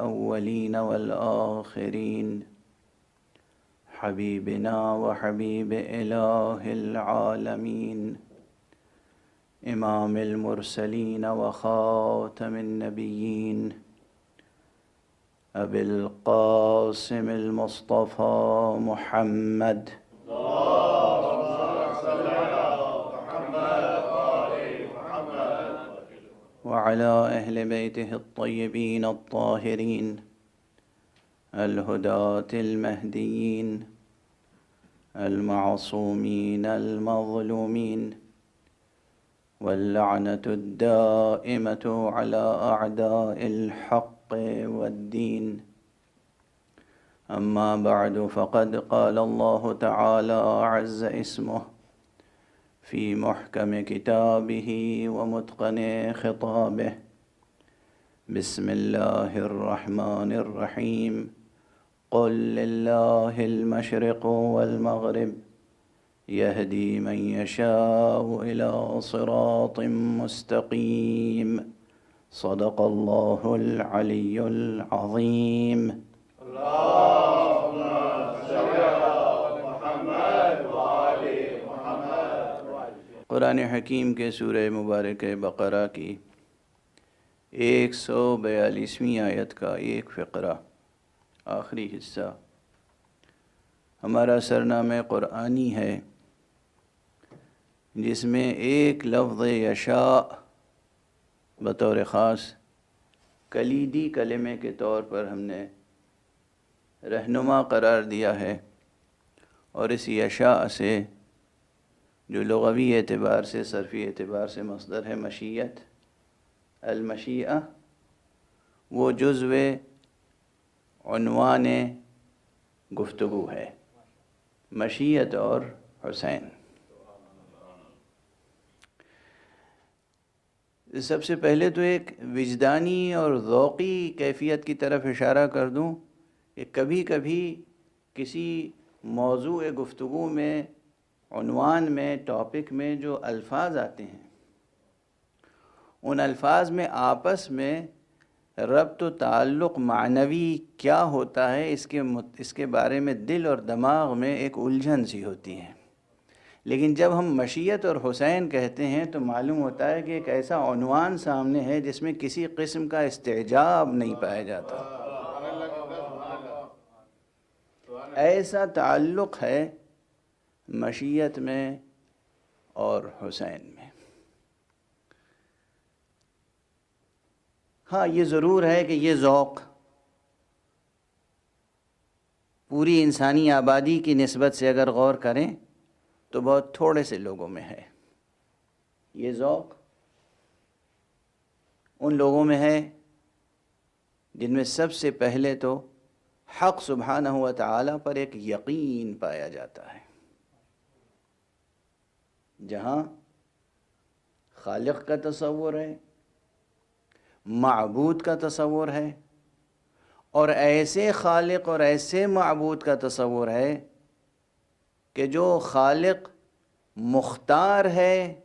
الأولين والآخرين حبيبنا وحبيب إله العالمين إمام المرسلين وخاتم النبيين أبي القاسم المصطفى محمد وعلى أهل بيته الطيبين الطاهرين الهداة المهديين المعصومين المظلومين واللعنة الدائمة على أعداء الحق والدين. أما بعد، فقد قال الله تعالى عز اسمه في محكم كتابه ومتقن خطابه: بسم الله الرحمن الرحيم. قل لله المشرق والمغرب يهدي من يشاء إلى صراط مستقيم. صدق الله العلي العظيم. قرآن حکیم کے سورہ مبارک بقرہ کی 142ویں آیت کا ایک فقرہ، آخری حصہ ہمارا سرنامہ قرآنی ہے، جس میں ایک لفظ یشاء بطور خاص کلیدی کلمے کے طور پر ہم نے رہنما قرار دیا ہے، اور اس یشاء سے جو لغوی اعتبار سے، صرفی اعتبار سے مصدر ہے مشیت، المشیعہ، وہ جزو عنوان گفتگو ہے، مشیت اور حسین۔ سب سے پہلے تو ایک وجدانی اور ذوقی کیفیت کی طرف اشارہ کر دوں کہ کبھی کبھی کسی موضوع گفتگو میں، عنوان میں، ٹاپک میں جو الفاظ آتے ہیں، ان الفاظ میں آپس میں ربط و تعلق معنوی کیا ہوتا ہے، اس کے بارے میں دل اور دماغ میں ایک الجھن سی ہوتی ہے۔ لیکن جب ہم مشیت اور حسین کہتے ہیں تو معلوم ہوتا ہے کہ ایک ایسا عنوان سامنے ہے جس میں کسی قسم کا استعجاب نہیں پایا جاتا، ایسا تعلق ہے مشیت میں اور حسین میں۔ ہاں، یہ ضرور ہے کہ یہ ذوق پوری انسانی آبادی کی نسبت سے اگر غور کریں تو بہت تھوڑے سے لوگوں میں ہے۔ یہ ذوق ان لوگوں میں ہے جن میں سب سے پہلے تو حق سبحانہ و تعالی پر ایک یقین پایا جاتا ہے۔ جہاں خالق کا تصور ہے، معبود کا تصور ہے، اور ایسے خالق اور ایسے معبود کا تصور ہے کہ جو خالق مختار ہے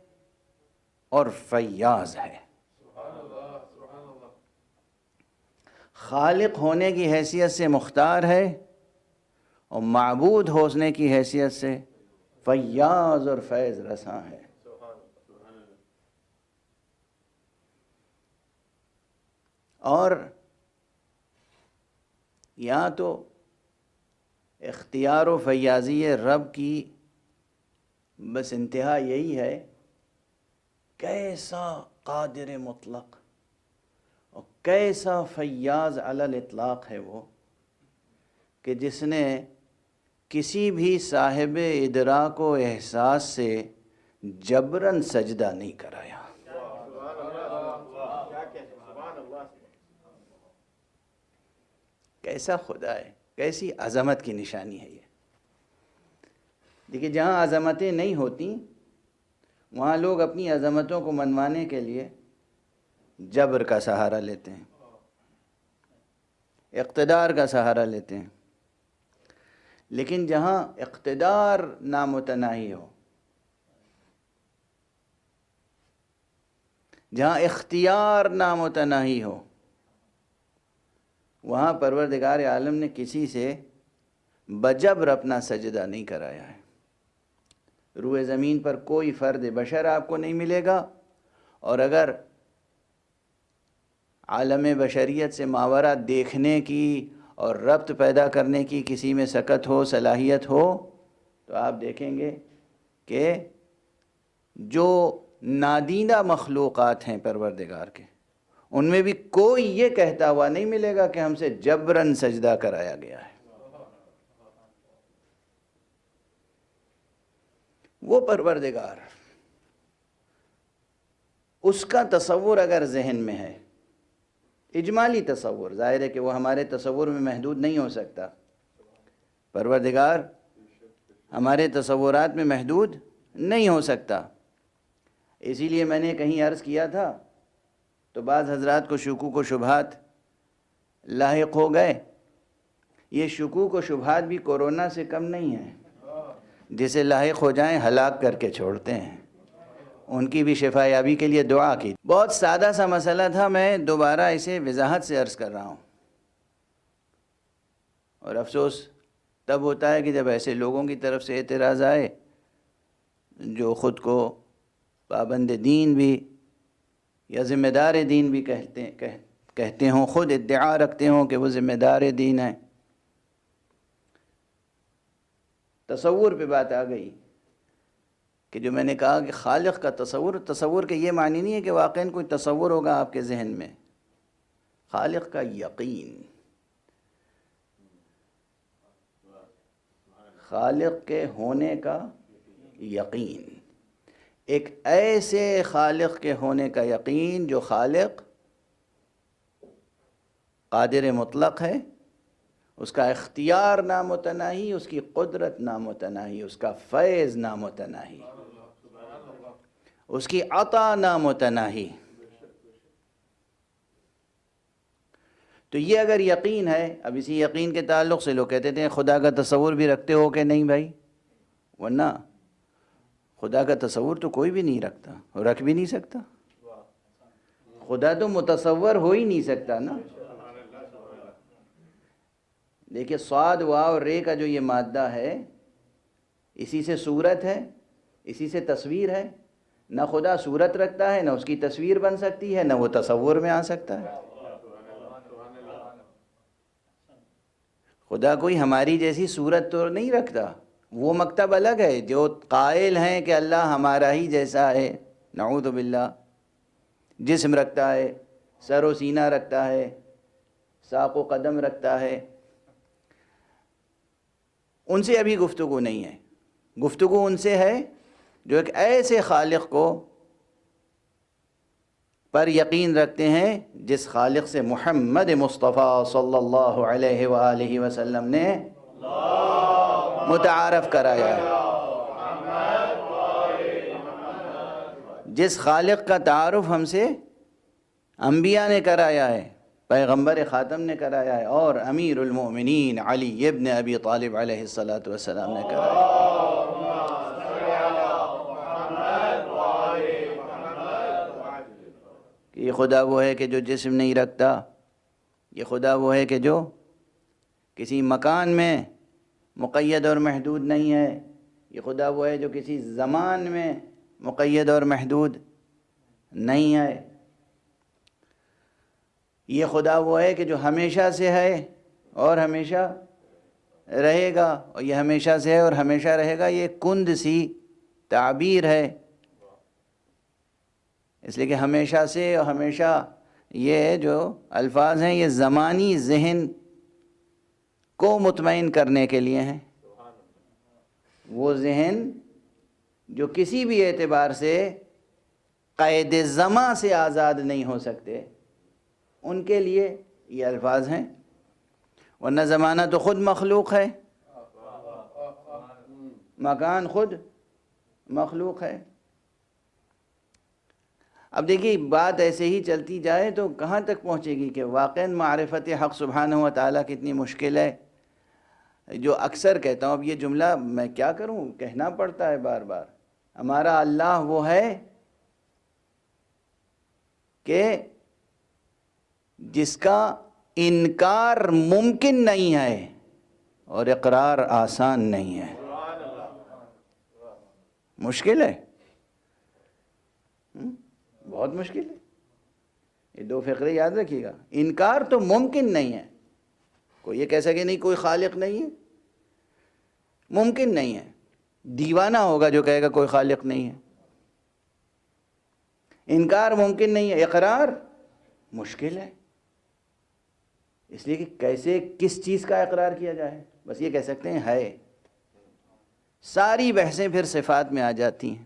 اور فیاض ہے۔ خالق ہونے کی حیثیت سے مختار ہے، اور معبود ہونے کی حیثیت سے فیاض اور فیض رساں ہے۔ اور یہاں تو اختیار و فیاضی رب کی بس انتہا یہی ہے، کیسا قادر مطلق اور کیسا فیاض علی الاطلاق ہے وہ، کہ جس نے کسی بھی صاحب ادراک و احساس سے جبراً سجدہ نہیں کرایا۔ کیسا خدا ہے، کیسی عظمت کی نشانی ہے یہ۔ دیکھیے، جہاں عظمتیں نہیں ہوتی وہاں لوگ اپنی عظمتوں کو منوانے کے لیے جبر کا سہارا لیتے ہیں، اقتدار کا سہارا لیتے ہیں۔ لیکن جہاں اقتدار نامتناہی ہو، جہاں اختیار نامتناہی ہو، وہاں پروردگار عالم نے کسی سے بجبر اپنا سجدہ نہیں کرایا ہے۔ روئے زمین پر کوئی فرد بشر آپ کو نہیں ملے گا، اور اگر عالم بشریت سے ماورا دیکھنے کی اور ربط پیدا کرنے کی کسی میں سکت ہو، صلاحیت ہو، تو آپ دیکھیں گے کہ جو نادیدہ مخلوقات ہیں پروردگار کے، ان میں بھی کوئی یہ کہتا ہوا نہیں ملے گا کہ ہم سے جبراً سجدہ کرایا گیا ہے۔ وہ پروردگار، اس کا تصور اگر ذہن میں ہے، اجمالی تصور، ظاہر ہے کہ وہ ہمارے تصور میں محدود نہیں ہو سکتا، پروردگار ہمارے تصورات میں محدود نہیں ہو سکتا۔ اسی لیے میں نے کہیں عرض کیا تھا تو بعض حضرات کو شکوک و شبہات لاحق ہو گئے۔ یہ شکوک و شبہات بھی کورونا سے کم نہیں ہیں، جسے لاحق ہو جائیں ہلاک کر کے چھوڑتے ہیں۔ ان کی بھی شفا یابی کے لیے دعا کی۔ بہت سادہ سا مسئلہ تھا، میں دوبارہ اسے وضاحت سے عرض کر رہا ہوں، اور افسوس تب ہوتا ہے کہ جب ایسے لوگوں کی طرف سے اعتراض آئے جو خود کو پابند دین بھی یا ذمہ دار دین بھی کہتے ہوں، خود ادعا رکھتے ہوں کہ وہ ذمہ دار دین ہیں۔ تصور پہ بات آ گئی کہ جو میں نے کہا کہ خالق کا تصور کے یہ معنی نہیں ہے کہ واقعاً کوئی تصور ہوگا آپ کے ذہن میں، خالق کا یقین، خالق کے ہونے کا یقین، ایک ایسے خالق کے ہونے کا یقین جو خالق قادر مطلق ہے، اس کا اختیار نامتناہی، اس کی قدرت نامتناہی، اس کا فیض نامتناہی، اس کی عطا نامتناہی۔ تو یہ اگر یقین ہے، اب اسی یقین کے تعلق سے لوگ کہتے تھے خدا کا تصور بھی رکھتے ہو کہ نہیں بھائی؟ ورنہ خدا کا تصور تو کوئی بھی نہیں رکھتا اور رکھ بھی نہیں سکتا، خدا تو متصور ہو ہی نہیں سکتا نا۔ دیکھیے صاد واو رے کا جو یہ مادہ ہے، اسی سے صورت ہے، اسی سے تصویر ہے۔ نہ خدا صورت رکھتا ہے، نہ اس کی تصویر بن سکتی ہے، نہ وہ تصور میں آ سکتا ہے۔ خدا کوئی ہماری جیسی صورت تو نہیں رکھتا، وہ مکتب الگ ہے۔ جو قائل ہیں کہ اللہ ہمارا ہی جیسا ہے، نعوذ باللہ، جسم رکھتا ہے، سر و سینہ رکھتا ہے، ساق و قدم رکھتا ہے، ان سے ابھی گفتگو نہیں ہے۔ گفتگو ان سے ہے جو ایک ایسے خالق کو پر یقین رکھتے ہیں جس خالق سے محمد مصطفیٰ صلی اللہ علیہ وآلہ وسلم نے متعارف کرایا ہے، جس خالق کا تعارف ہم سے انبیاء نے کرایا ہے، پیغمبر خاتم نے کرایا ہے، اور امیر المؤمنین علی ابن ابی طالب علیہ السلام نے کرایا ہے۔ کہ یہ خدا وہ ہے کہ جو جسم نہیں رکھتا، یہ خدا وہ ہے کہ جو کسی مکان میں مقید اور محدود نہیں ہے، یہ خدا وہ ہے جو کسی زمان میں مقید اور محدود نہیں ہے، یہ خدا وہ ہے کہ جو ہمیشہ سے ہے اور ہمیشہ رہے گا، اور یہ ہمیشہ سے ہے اور ہمیشہ رہے گا، یہ کند سی تعبیر ہے، اس لیے کہ ہمیشہ سے اور ہمیشہ یہ جو الفاظ ہیں یہ زمانی ذہن کو مطمئن کرنے کے لیے ہیں۔ وہ ذہن جو کسی بھی اعتبار سے قید زماں سے آزاد نہیں ہو سکتے، ان کے لیے یہ الفاظ ہیں، ورنہ زمانہ تو خود مخلوق ہے، مکان خود مخلوق ہے۔ اب دیکھیے بات ایسے ہی چلتی جائے تو کہاں تک پہنچے گی کہ واقعاً معرفت حق سبحانہ و تعالیٰ کتنی مشکل ہے۔ جو اکثر کہتا ہوں، اب یہ جملہ میں کیا کروں، کہنا پڑتا ہے بار بار، ہمارا اللہ وہ ہے کہ جس کا انکار ممکن نہیں ہے اور اقرار آسان نہیں ہے. مشکل ہے، بہت مشکل ہے. یہ دو فقرے یاد رکھیے گا. انکار تو ممکن نہیں ہے، کوئی یہ کہہ سکے نہیں کوئی خالق نہیں ہے، ممکن نہیں ہے. دیوانہ ہوگا جو کہے گا کوئی خالق نہیں ہے. انکار ممکن نہیں ہے، اقرار مشکل ہے. اس لیے کہ کیسے کس چیز کا اقرار کیا جائے، بس یہ کہہ سکتے ہیں ہے. ساری بحثیں پھر صفات میں آ جاتی ہیں،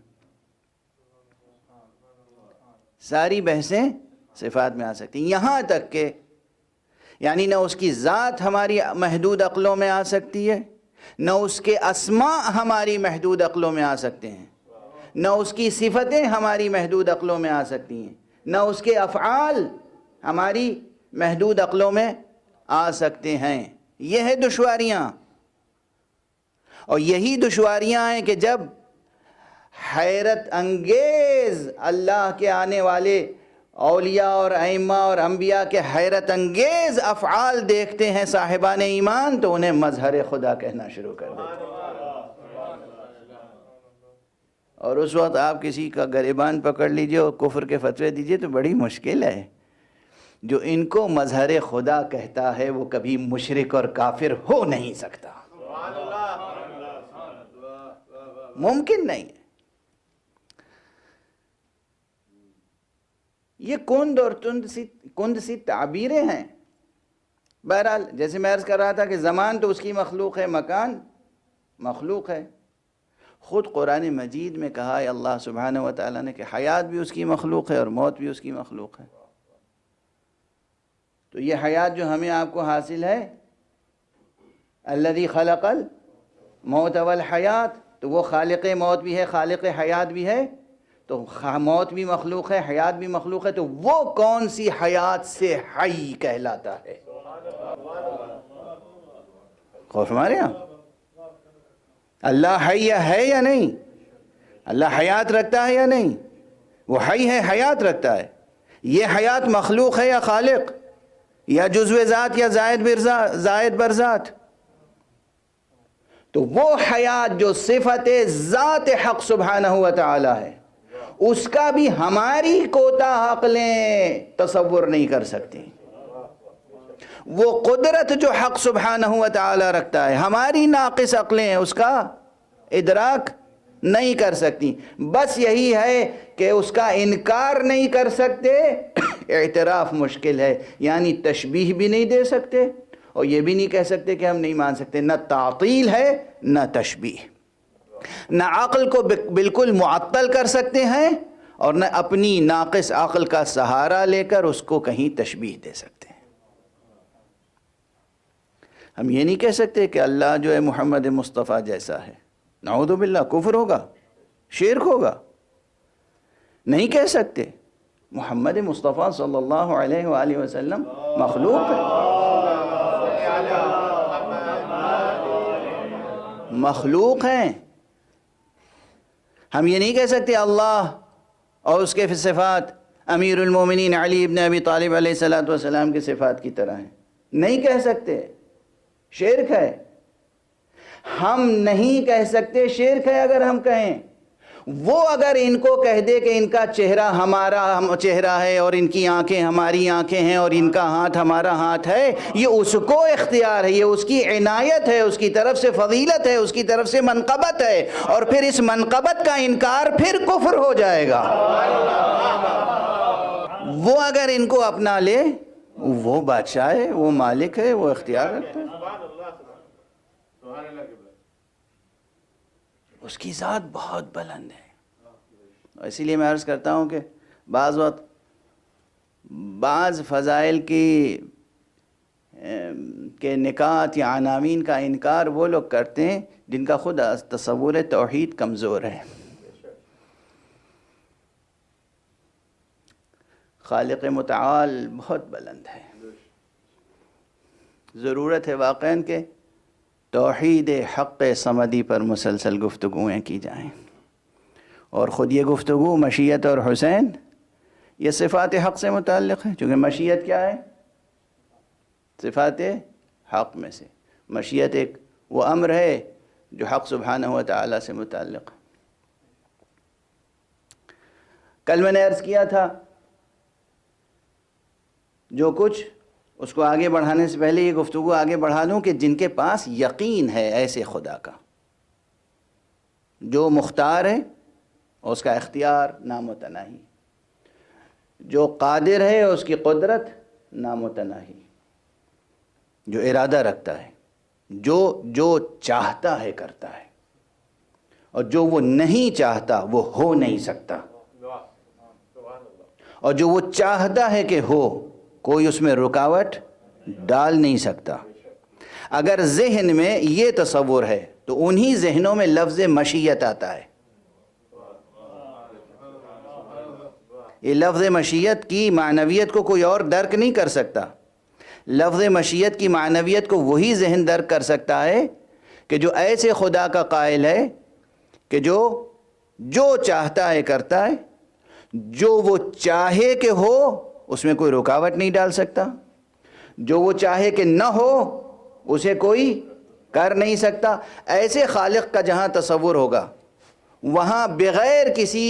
ساری بحثیں صفات میں آ سکتی ہیں. یہاں تک کہ یعنی نہ اس کی ذات ہماری محدود عقلوں میں آ سکتی ہے، نہ اس کے اسماء ہماری محدود عقلوں میں آ سکتے ہیں، نہ اس کی صفتیں ہماری محدود عقلوں میں آ سکتی ہیں، نہ اس کے افعال ہماری محدود عقلوں میں آ سکتے ہیں. یہ ہے دشواریاں. اور یہی دشواریاں ہیں کہ جب حیرت انگیز اللہ کے آنے والے اولیاء اور ائمہ اور انبیاء کے حیرت انگیز افعال دیکھتے ہیں صاحبان ایمان، تو انہیں مظہر خدا کہنا شروع کر دیتے ہیں. اور اس وقت آپ کسی کا گریبان پکڑ لیجئے اور کفر کے فتوے دیجئے تو بڑی مشکل ہے. جو ان کو مظہر خدا کہتا ہے وہ کبھی مشرک اور کافر ہو نہیں سکتا، ممکن نہیں ہے. یہ کند اور کند سی تعبیریں ہیں. بہرحال جیسے میں عرض کر رہا تھا کہ زمان تو اس کی مخلوق ہے، مکان مخلوق ہے. خود قرآن مجید میں کہا ہے اللہ سبحانہ و تعالیٰ نے کہ حیات بھی اس کی مخلوق ہے اور موت بھی اس کی مخلوق ہے. تو یہ حیات جو ہمیں آپ کو حاصل ہے، الذی خلق الموت والحیات، تو وہ خالق موت بھی ہے خالق حیات بھی ہے. تو موت بھی مخلوق ہے، حیات بھی مخلوق ہے. تو وہ کون سی حیات سے حی کہلاتا ہے؟ خوف ہمارے یہاں اللہ حی ہے یا نہیں؟ اللہ حیات رکھتا ہے یا نہیں؟ وہ حی ہے، حیات رکھتا ہے. یہ حیات مخلوق ہے یا خالق، یا جزو ذات یا زائد بر ذات؟ تو وہ حیات جو صفت ذات حق سبحانہ و تعالی ہے، اس کا بھی ہماری کوتاہ عقلیں تصور نہیں کر سکتی. وہ قدرت جو حق سبحانہ و تعالی رکھتا ہے، ہماری ناقص عقلیں اس کا ادراک نہیں کر سکتی. بس یہی ہے کہ اس کا انکار نہیں کر سکتے، اعتراف مشکل ہے. یعنی تشبیہ بھی نہیں دے سکتے اور یہ بھی نہیں کہہ سکتے کہ ہم نہیں مان سکتے. نہ تعطیل ہے نہ تشبیہ. نہ عقل کو بالکل معطل کر سکتے ہیں اور نہ اپنی ناقص عقل کا سہارا لے کر اس کو کہیں تشبیہ دے سکتے ہیں. ہم یہ نہیں کہہ سکتے کہ اللہ جو ہے محمد مصطفیٰ جیسا ہے. نعوذ باللہ، کفر ہوگا، شرک ہوگا. نہیں کہہ سکتے. محمد مصطفیٰ صلی اللہ علیہ وآلہ وسلم مخلوق ہے، مخلوق ہیں. ہم یہ نہیں کہہ سکتے اللہ اور اس کے صفات امیر المومنین علی ابن ابی طالب علیہ السلام کی صفات کی طرح ہیں. نہیں کہہ سکتے، شرک ہے. ہم نہیں کہہ سکتے شرک ہے. اگر ہم کہیں، وہ اگر ان کو کہہ دے کہ ان کا چہرہ ہمارا چہرہ ہے اور ان کی آنکھیں ہماری آنکھیں ہیں اور ان کا ہاتھ ہمارا ہاتھ ہے، یہ اس کو اختیار ہے، یہ اس کی عنایت ہے، اس کی طرف سے فضیلت ہے، اس کی طرف سے منقبت ہے. اور پھر اس منقبت کا انکار پھر کفر ہو جائے گا. وہ اگر ان کو اپنا لے، وہ بادشاہ ہے، وہ مالک ہے، وہ اختیار رکھتا ہے. اس کی ذات بہت بلند ہے. اسی لیے میں عرض کرتا ہوں کہ بعض وقت بعض فضائل کے نکات یا عناوین کا انکار وہ لوگ کرتے ہیں جن کا خود تصور توحید کمزور ہے. خالق متعال بہت بلند ہے. ضرورت ہے واقعاً کہ توحید حق صمدی پر مسلسل گفتگویں کی جائیں. اور خود یہ گفتگو مشیت اور حسین یہ صفات حق سے متعلق ہے. چونکہ مشیت کیا ہے؟ صفات حق میں سے مشیت ایک وہ امر ہے جو حق سبحانہ و تعالیٰ سے متعلق ہے۔ کل میں نے عرض کیا تھا جو کچھ اس کو آگے بڑھانے سے پہلے یہ گفتگو آگے بڑھا دوں کہ جن کے پاس یقین ہے ایسے خدا کا، جو مختار ہے اس کا اختیار نامتناہی، جو قادر ہے اس کی قدرت نامتناہی، جو ارادہ رکھتا ہے، جو چاہتا ہے کرتا ہے، اور جو وہ نہیں چاہتا وہ ہو نہیں سکتا، اور جو وہ چاہتا ہے کہ ہو کوئی اس میں رکاوٹ ڈال نہیں سکتا۔ اگر ذہن میں یہ تصور ہے تو انہی ذہنوں میں لفظ مشیت آتا ہے۔ یہ لفظ مشیت کی معنویت کو کوئی اور درک نہیں کر سکتا۔ لفظ مشیت کی معنویت کو وہی ذہن درک کر سکتا ہے کہ جو ایسے خدا کا قائل ہے کہ جو چاہتا ہے کرتا ہے، جو وہ چاہے کہ ہو اس میں کوئی رکاوٹ نہیں ڈال سکتا، جو وہ چاہے کہ نہ ہو اسے کوئی کر نہیں سکتا۔ ایسے خالق کا جہاں تصور ہوگا وہاں بغیر کسی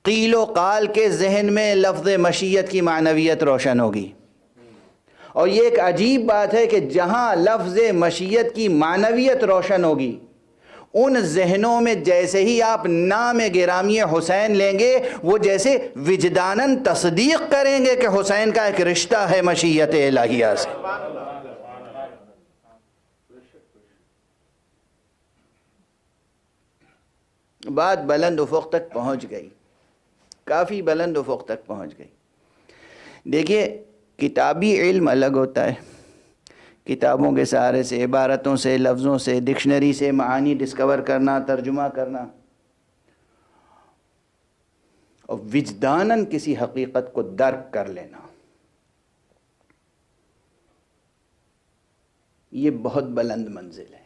قیل و قال کے ذہن میں لفظ مشیت کی معنویت روشن ہوگی۔ اور یہ ایک عجیب بات ہے کہ جہاں لفظ مشیت کی معنویت روشن ہوگی ان ذہنوں میں جیسے ہی آپ نام گرامی حسین لیں گے وہ جیسے وجداناً تصدیق کریں گے کہ حسین کا ایک رشتہ ہے مشیت الہیہ سے۔ بات بلند افق تک پہنچ گئی، کافی بلند افق تک پہنچ گئی۔ دیکھیے کتابی علم الگ ہوتا ہے، کتابوں کے سہارے سے، عبارتوں سے، لفظوں سے، ڈکشنری سے معانی ڈسکور کرنا، ترجمہ کرنا، اور وجداناً کسی حقیقت کو درک کر لینا، یہ بہت بلند منزل ہے۔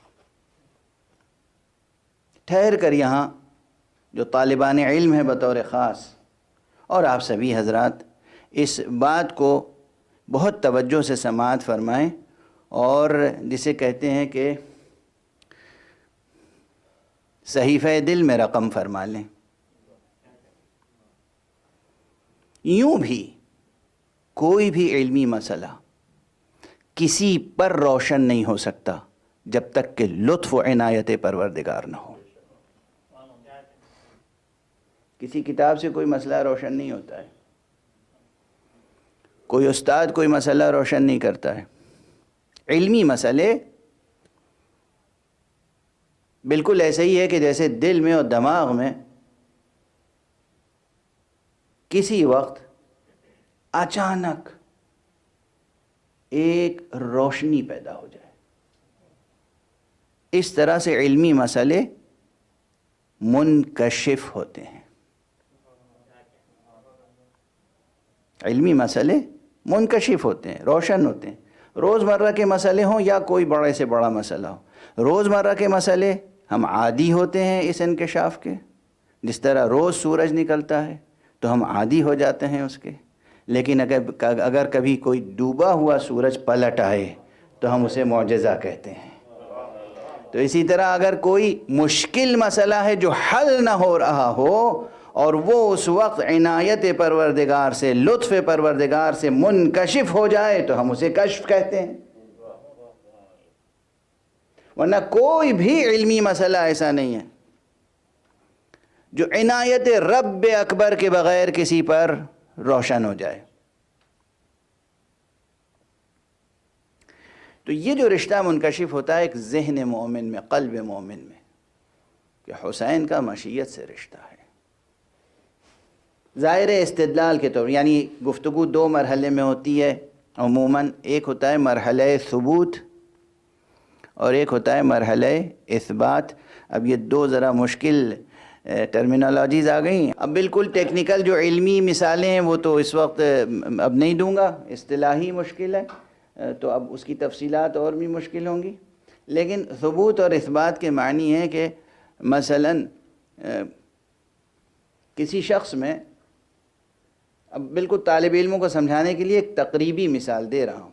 ٹھہر کر یہاں جو طالبان علم ہیں بطور خاص اور آپ سبھی حضرات اس بات کو بہت توجہ سے سماعت فرمائیں اور جسے کہتے ہیں کہ صحیفہ دل میں رقم فرما لیں۔ یوں بھی کوئی بھی علمی مسئلہ کسی پر روشن نہیں ہو سکتا جب تک کہ لطف و عنایت پروردگار نہ ہو۔ کسی کتاب سے کوئی مسئلہ روشن نہیں ہوتا ہے، کوئی استاد کوئی مسئلہ روشن نہیں کرتا ہے۔ علمی مسئلے بالکل ایسے ہی ہے کہ جیسے دل میں اور دماغ میں کسی وقت اچانک ایک روشنی پیدا ہو جائے، اس طرح سے علمی مسئلے منکشف ہوتے ہیں۔ علمی مسئلے منکشف ہوتے ہیں، روشن ہوتے ہیں۔ روزمرہ کے مسئلے ہوں یا کوئی بڑے سے بڑا مسئلہ ہو، روزمرہ کے مسئلے ہم عادی ہوتے ہیں اس انکشاف کے۔ جس طرح روز سورج نکلتا ہے تو ہم عادی ہو جاتے ہیں اس کے، لیکن اگر کبھی کوئی ڈوبا ہوا سورج پلٹ آئے تو ہم اسے معجزہ کہتے ہیں۔ تو اسی طرح اگر کوئی مشکل مسئلہ ہے جو حل نہ ہو رہا ہو اور وہ اس وقت عنایت پروردگار سے، لطف پروردگار سے منکشف ہو جائے تو ہم اسے کشف کہتے ہیں۔ ورنہ کوئی بھی علمی مسئلہ ایسا نہیں ہے جو عنایت رب اکبر کے بغیر کسی پر روشن ہو جائے۔ تو یہ جو رشتہ منکشف ہوتا ہے ایک ذہن مومن میں، قلب مومن میں، کہ حسین کا مشیت سے رشتہ ہے۔ ظاہر استدلال کے طور یعنی گفتگو دو مرحلے میں ہوتی ہے عموماً، ایک ہوتا ہے مرحلہ ثبوت اور ایک ہوتا ہے مرحلہ اثبات۔ اب یہ دو ذرا مشکل ٹرمینالوجیز آ گئیں۔ اب بالکل ٹیکنیکل جو علمی مثالیں ہیں وہ تو اس وقت اب نہیں دوں گا، اصطلاحی مشکل ہے تو اب اس کی تفصیلات اور بھی مشکل ہوں گی۔ لیکن ثبوت اور اثبات کے معنی ہے کہ مثلاً کسی شخص میں اب بالکل طالب علموں کو سمجھانے کے لیے ایک تقریبی مثال دے رہا ہوں.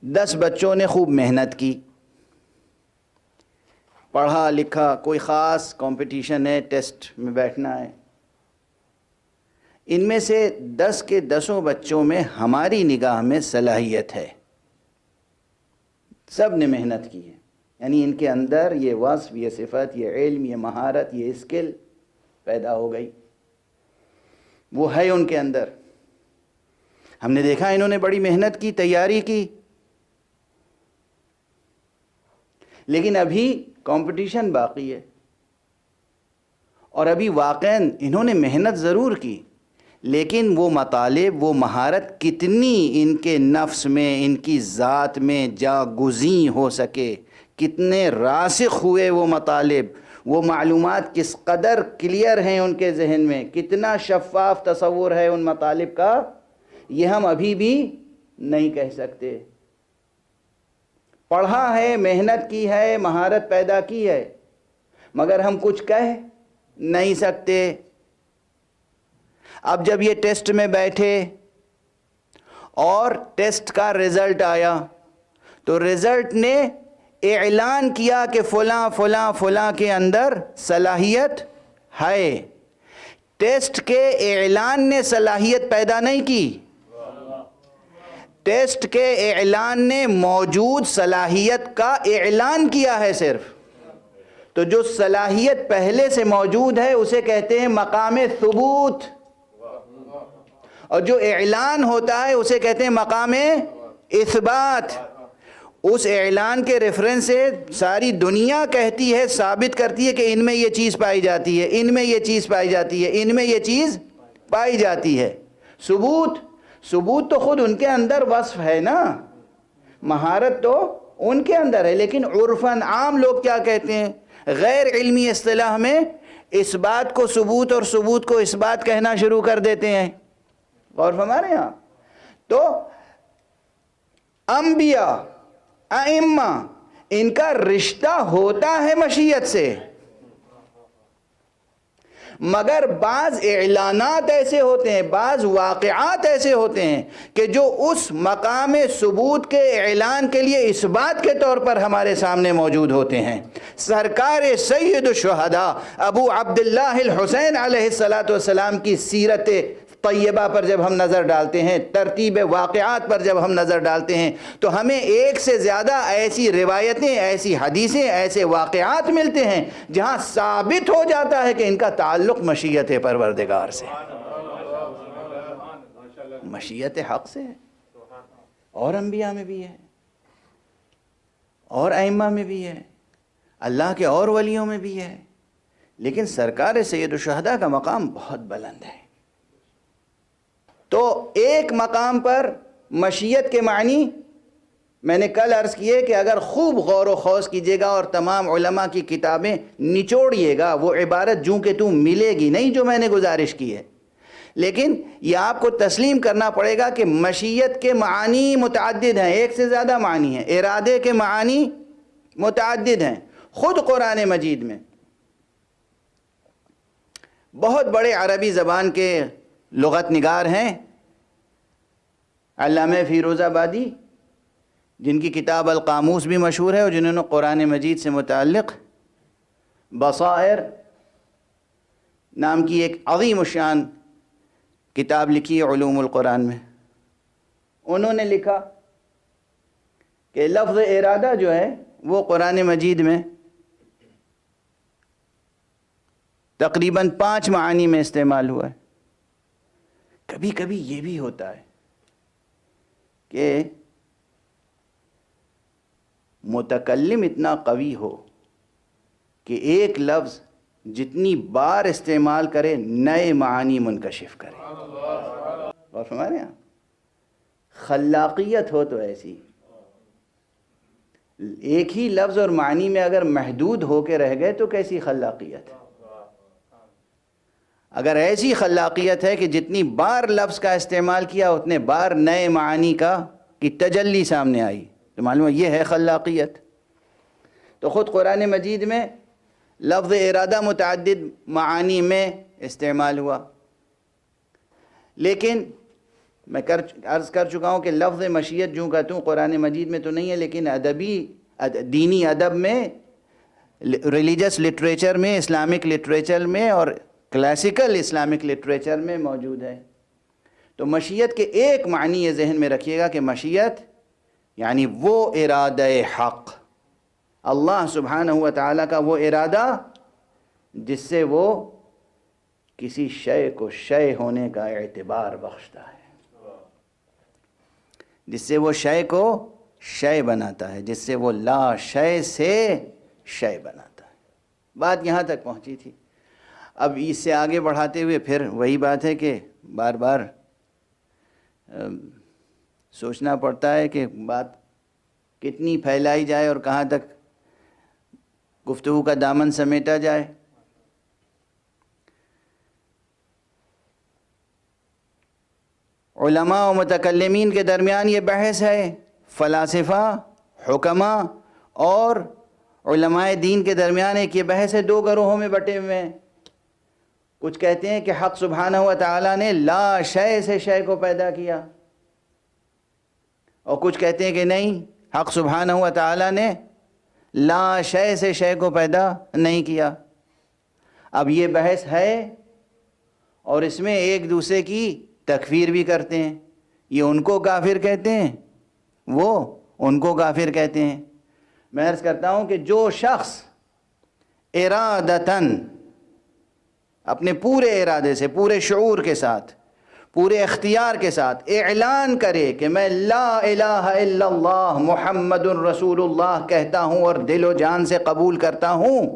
10 بچوں نے خوب محنت کی، پڑھا لکھا، کوئی خاص کمپٹیشن ہے، ٹیسٹ میں بیٹھنا ہے. ان میں سے 10 کے 10 بچوں میں ہماری نگاہ میں صلاحیت ہے، سب نے محنت کی ہے، یعنی ان کے اندر یہ وصف، یہ صفت، یہ علم، یہ مہارت، یہ اسکل پیدا ہو گئی، وہ ہے ان کے اندر. ہم نے دیکھا انہوں نے بڑی محنت کی، تیاری کی، لیکن ابھی کمپٹیشن باقی ہے، اور ابھی واقعاً انہوں نے محنت ضرور کی، لیکن وہ مطالب، وہ مہارت کتنی ان کے نفس میں، ان کی ذات میں جاگزیں ہو سکے، کتنے راسخ ہوئے وہ مطالب، وہ معلومات کس قدر کلیئر ہیں ان کے ذہن میں، کتنا شفاف تصور ہے ان مطالب کا، یہ ہم ابھی بھی نہیں کہہ سکتے. پڑھا ہے، محنت کی ہے، مہارت پیدا کی ہے، مگر ہم کچھ کہہ نہیں سکتے. اب جب یہ ٹیسٹ میں بیٹھے اور ٹیسٹ کا رزلٹ آیا تو رزلٹ نے اعلان کیا کہ فلاں فلاں فلاں کے اندر صلاحیت ہے. ٹیسٹ کے اعلان نے صلاحیت پیدا نہیں کی، ٹیسٹ کے اعلان نے موجود صلاحیت کا اعلان کیا ہے صرف. تو جو صلاحیت پہلے سے موجود ہے اسے کہتے ہیں مقام ثبوت، اور جو اعلان ہوتا ہے اسے کہتے ہیں مقام اثبات. اس اعلان کے ریفرنس سے ساری دنیا کہتی ہے، ثابت کرتی ہے کہ ان میں یہ چیز پائی جاتی ہے، ان میں یہ چیز پائی جاتی ہے، ان میں یہ چیز پائی جاتی ہے. ثبوت تو خود ان کے اندر وصف ہے نا، مہارت تو ان کے اندر ہے، لیکن عرفاً عام لوگ کیا کہتے ہیں، غیر علمی اصطلاح میں اس بات کو ثبوت اور ثبوت کو اس بات کہنا شروع کر دیتے ہیں. غور فرمائیں آپ. تو انبیاء، ائمہ، ان کا رشتہ ہوتا ہے مشیت سے، مگر بعض اعلانات ایسے ہوتے ہیں، بعض واقعات ایسے ہوتے ہیں کہ جو اس مقام ثبوت کے اعلان کے لیے اس بات کے طور پر ہمارے سامنے موجود ہوتے ہیں. سرکار سید الشہداء ابو عبداللہ الحسین علیہ السلام کی سیرت طیبہ پر جب ہم نظر ڈالتے ہیں، ترتیب واقعات پر جب ہم نظر ڈالتے ہیں، تو ہمیں ایک سے زیادہ ایسی روایتیں، ایسی حدیثیں، ایسے واقعات ملتے ہیں جہاں ثابت ہو جاتا ہے کہ ان کا تعلق مشیت پروردگار سے، مشیت حق سے ہے. اور انبیاء میں بھی ہے، اور ائمہ میں بھی ہے، اللہ کے اور ولیوں میں بھی ہے، لیکن سرکار سید الشہداء کا مقام بہت بلند ہے. تو ایک مقام پر مشیت کے معنی میں نے کل عرض کیے کہ اگر خوب غور و خوض کیجیے گا اور تمام علماء کی کتابیں نچوڑیے گا، وہ عبارت جوں کہ توں ملے گی نہیں جو میں نے گزارش کی ہے. لیکن یہ آپ کو تسلیم کرنا پڑے گا کہ مشیت کے معانی متعدد ہیں، ایک سے زیادہ معنی ہیں، ارادے کے معانی متعدد ہیں. خود قرآن مجید میں بہت بڑے عربی زبان کے لغت نگار ہیں، علامہ فیروز آبادی، جن کی کتاب القاموس بھی مشہور ہے، اور جنہوں نے قرآن مجید سے متعلق بصائر نام کی ایک عظیم الشان کتاب لکھی ہے علوم القرآن میں. انہوں نے لکھا کہ لفظ ارادہ جو ہے وہ قرآن مجید میں تقریباً 5 معانی میں استعمال ہوا ہے. کبھی کبھی یہ بھی ہوتا ہے کہ متکلم اتنا قوی ہو کہ ایک لفظ جتنی بار استعمال کرے نئے معانی منکشف کرے. اور ہمارے یہاں خلاقیت ہو تو ایسی، ایک ہی لفظ اور معنی میں اگر محدود ہو کے رہ گئے تو کیسی خلاقیت ہے. اگر ایسی خلاقیت ہے کہ جتنی بار لفظ کا استعمال کیا اتنے بار نئے معانی کی تجلی سامنے آئی، تو معلوم ہے یہ ہے خلاقیت. تو خود قرآن مجید میں لفظ ارادہ متعدد معانی میں استعمال ہوا. لیکن میں عرض کر چکا ہوں کہ لفظ مشیت جو کہتا ہوں قرآن مجید میں تو نہیں ہے، لیکن دینی ادب میں، ریلیجس لٹریچر میں، اسلامک لٹریچر میں اور کلاسیکل اسلامک لٹریچر میں موجود ہے۔ تو مشیت کے ایک معنی یہ ذہن میں رکھیے گا کہ مشیت یعنی وہ ارادہ حق، اللہ سبحانہ و تعالیٰ کا وہ ارادہ جس سے وہ کسی شے کو شے ہونے کا اعتبار بخشتا ہے، جس سے وہ شے کو شے بناتا ہے، جس سے وہ لا شے سے شے بناتا ہے۔ بات یہاں تک پہنچی تھی۔ اب اس سے آگے بڑھاتے ہوئے پھر وہی بات ہے کہ بار بار سوچنا پڑتا ہے کہ بات کتنی پھیلائی جائے اور کہاں تک گفتگو کا دامن سمیٹا جائے۔ علماء و متکلمین کے درمیان یہ بحث ہے، فلاسفہ، حکماء اور علماء دین کے درمیان ایک یہ بحث ہے، دو گروہوں میں بٹے ہوئے ہیں۔ کچھ کہتے ہیں کہ حق سبحانہ و تعالیٰ نے لا شے سے شے کو پیدا کیا، اور کچھ کہتے ہیں کہ نہیں، حق سبحانہ و تعالیٰ نے لا شے سے شے کو پیدا نہیں کیا۔ اب یہ بحث ہے اور اس میں ایک دوسرے کی تکفیر بھی کرتے ہیں، یہ ان کو کافر کہتے ہیں، وہ ان کو کافر کہتے ہیں۔ میں عرض کرتا ہوں کہ جو شخص ارادتاً اپنے پورے ارادے سے، پورے شعور کے ساتھ، پورے اختیار کے ساتھ اعلان کرے کہ میں لا الہ الا اللہ محمد الرسول اللہ کہتا ہوں اور دل و جان سے قبول کرتا ہوں،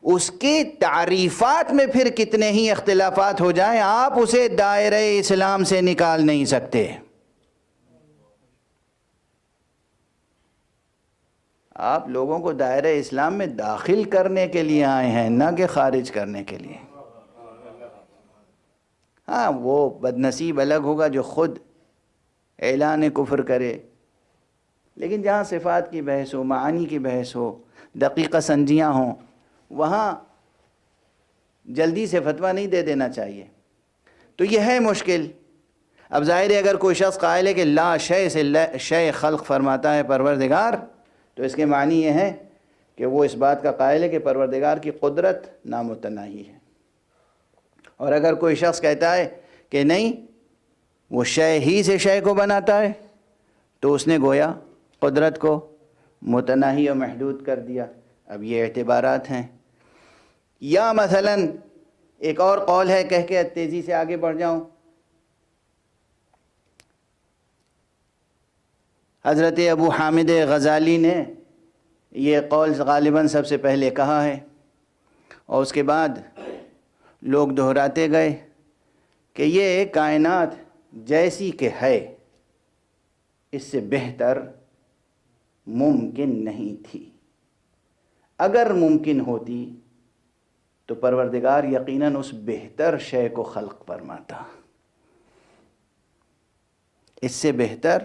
اس کی تعریفات میں پھر کتنے ہی اختلافات ہو جائیں، آپ اسے دائرہ اسلام سے نکال نہیں سکتے۔ آپ لوگوں کو دائرہ اسلام میں داخل کرنے کے لیے آئے ہیں، نہ کہ خارج کرنے کے لیے۔ ہاں، وہ بدنصیب الگ ہوگا جو خود اعلان کفر کرے، لیکن جہاں صفات کی بحث ہو، معانی کی بحث ہو، دقیقہ سنجیاں ہوں، وہاں جلدی سے فتویٰ نہیں دے دینا چاہیے۔ تو یہ ہے مشکل۔ اب ظاہر ہے اگر کوئی شخص قائل ہے کہ لا شے سے شے خلق فرماتا ہے پروردگار، تو اس کے معنی یہ ہے کہ وہ اس بات کا قائل ہے کہ پروردگار کی قدرت نامتناہی ہے۔ اور اگر کوئی شخص کہتا ہے کہ نہیں، وہ شے ہی سے شے کو بناتا ہے، تو اس نے گویا قدرت کو متناہی اور محدود کر دیا۔ اب یہ اعتبارات ہیں۔ یا مثلا ایک اور قول ہے، کہہ کے تیزی سے آگے بڑھ جاؤں، حضرت ابو حامد غزالی نے یہ قول غالباً سب سے پہلے کہا ہے، اور اس کے بعد لوگ دہراتے گئے کہ یہ کائنات جیسی کہ ہے اس سے بہتر ممکن نہیں تھی۔ اگر ممکن ہوتی تو پروردگار یقیناً اس بہتر شے کو خلق فرماتا۔ اس سے بہتر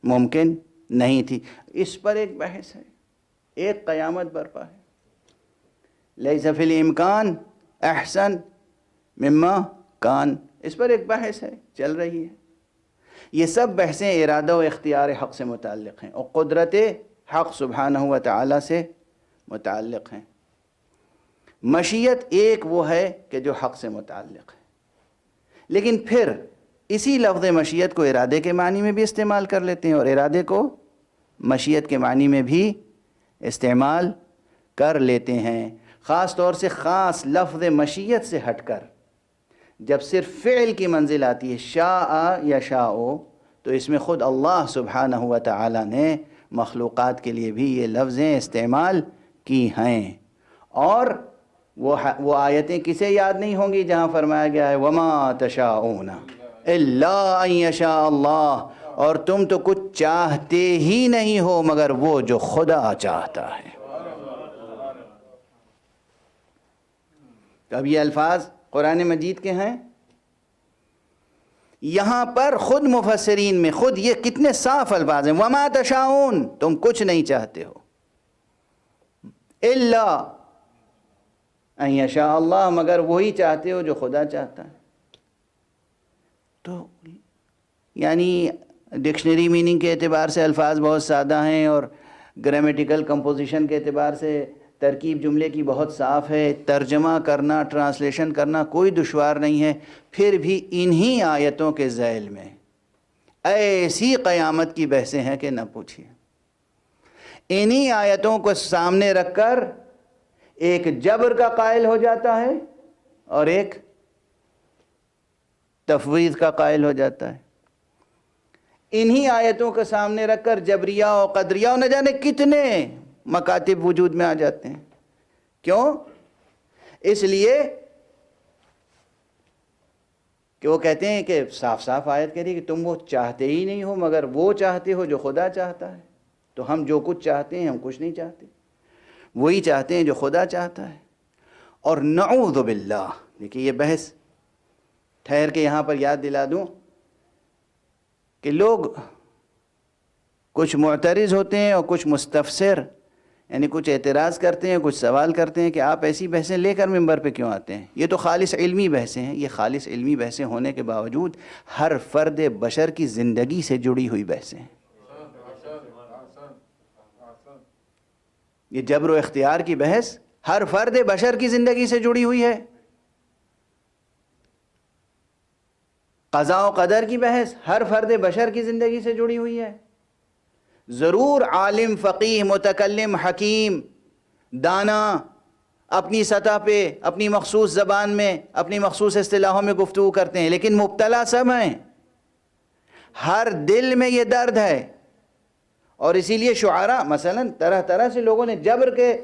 ممکن نہیں تھی۔ اس پر ایک بحث ہے، ایک قیامت برپا ہے۔ لیس فی الامکان احسن مما کان، اس پر ایک بحث ہے، چل رہی ہے۔ یہ سب بحثیں ارادہ و اختیار حق سے متعلق ہیں اور قدرت حق سبحانہ و تعالی سے متعلق ہیں۔ مشیت ایک وہ ہے کہ جو حق سے متعلق ہے، لیکن پھر اسی لفظ مشیت کو ارادے کے معنی میں بھی استعمال کر لیتے ہیں اور ارادے کو مشیت کے معنی میں بھی استعمال کر لیتے ہیں۔ خاص طور سے خاص لفظ مشیت سے ہٹ کر جب صرف فعل کی منزل آتی ہے، شاء یشاء، تو اس میں خود اللہ سبحانہ و تعالی نے مخلوقات کے لیے بھی یہ لفظیں استعمال کی ہیں۔ اور وہ آیتیں کسے یاد نہیں ہوں گی جہاں فرمایا گیا ہے وَمَا تَشَاءُونَ إِلَّا أَن يَشَاءَ اللَّهُ، اور تم تو کچھ چاہتے ہی نہیں ہو مگر وہ جو خدا چاہتا ہے۔ اب یہ الفاظ قرآن مجید کے ہیں، یہاں پر خود مفسرین میں خود یہ کتنے صاف الفاظ ہیں، وَمَا تَشَاءُونَ، تم کچھ نہیں چاہتے ہو، إِلَّا أَن يَشَاءَ اللَّهُ، مگر وہی چاہتے ہو جو خدا چاہتا ہے۔ تو یعنی ڈکشنری میننگ کے اعتبار سے الفاظ بہت سادہ ہیں اور گرامیٹیکل کمپوزیشن کے اعتبار سے ترکیب جملے کی بہت صاف ہے، ترجمہ کرنا، ٹرانسلیشن کرنا کوئی دشوار نہیں ہے، پھر بھی انہی آیتوں کے ذیل میں ایسی قیامت کی بحثیں ہیں کہ نہ پوچھیے۔ انہی آیتوں کو سامنے رکھ کر ایک جبر کا قائل ہو جاتا ہے اور ایک تفویض کا قائل ہو جاتا ہے۔ انہی آیتوں کے سامنے رکھ کر جبریہ و قدریہ و نہ جانے کتنے مکاتب وجود میں آ جاتے ہیں۔ کیوں؟ اس لیے کہ وہ کہتے ہیں کہ صاف صاف آیت کہہ رہی ہے کہ تم وہ چاہتے ہی نہیں ہو مگر وہ چاہتے ہو جو خدا چاہتا ہے، تو ہم جو کچھ چاہتے ہیں ہم کچھ نہیں چاہتے، وہی چاہتے ہیں جو خدا چاہتا ہے۔ اور نعوذ باللہ، دیکھیے یہ بحث ٹھہر کے یہاں پر یاد دلا دوں کہ لوگ کچھ معترض ہوتے ہیں اور کچھ مستفسر، یعنی کچھ اعتراض کرتے ہیں، کچھ سوال کرتے ہیں کہ آپ ایسی بحثیں لے کر ممبر پہ کیوں آتے ہیں؟ یہ تو خالص علمی بحثیں ہیں۔ یہ خالص علمی بحثیں ہونے کے باوجود ہر فرد بشر کی زندگی سے جڑی ہوئی بحثیں ہیں۔ یہ جبر و اختیار کی بحث ہر فرد بشر کی زندگی سے جڑی ہوئی ہے۔ قضاء و قدر کی بحث ہر فرد بشر کی زندگی سے جڑی ہوئی ہے۔ ضرور عالم، فقیہ، متکلم، حکیم، دانا اپنی سطح پہ اپنی مخصوص زبان میں اپنی مخصوص اصطلاحوں میں گفتگو کرتے ہیں، لیکن مبتلا سب ہیں۔ ہر دل میں یہ درد ہے، اور اسی لیے شعراء مثلا طرح طرح سے لوگوں نے جبر کے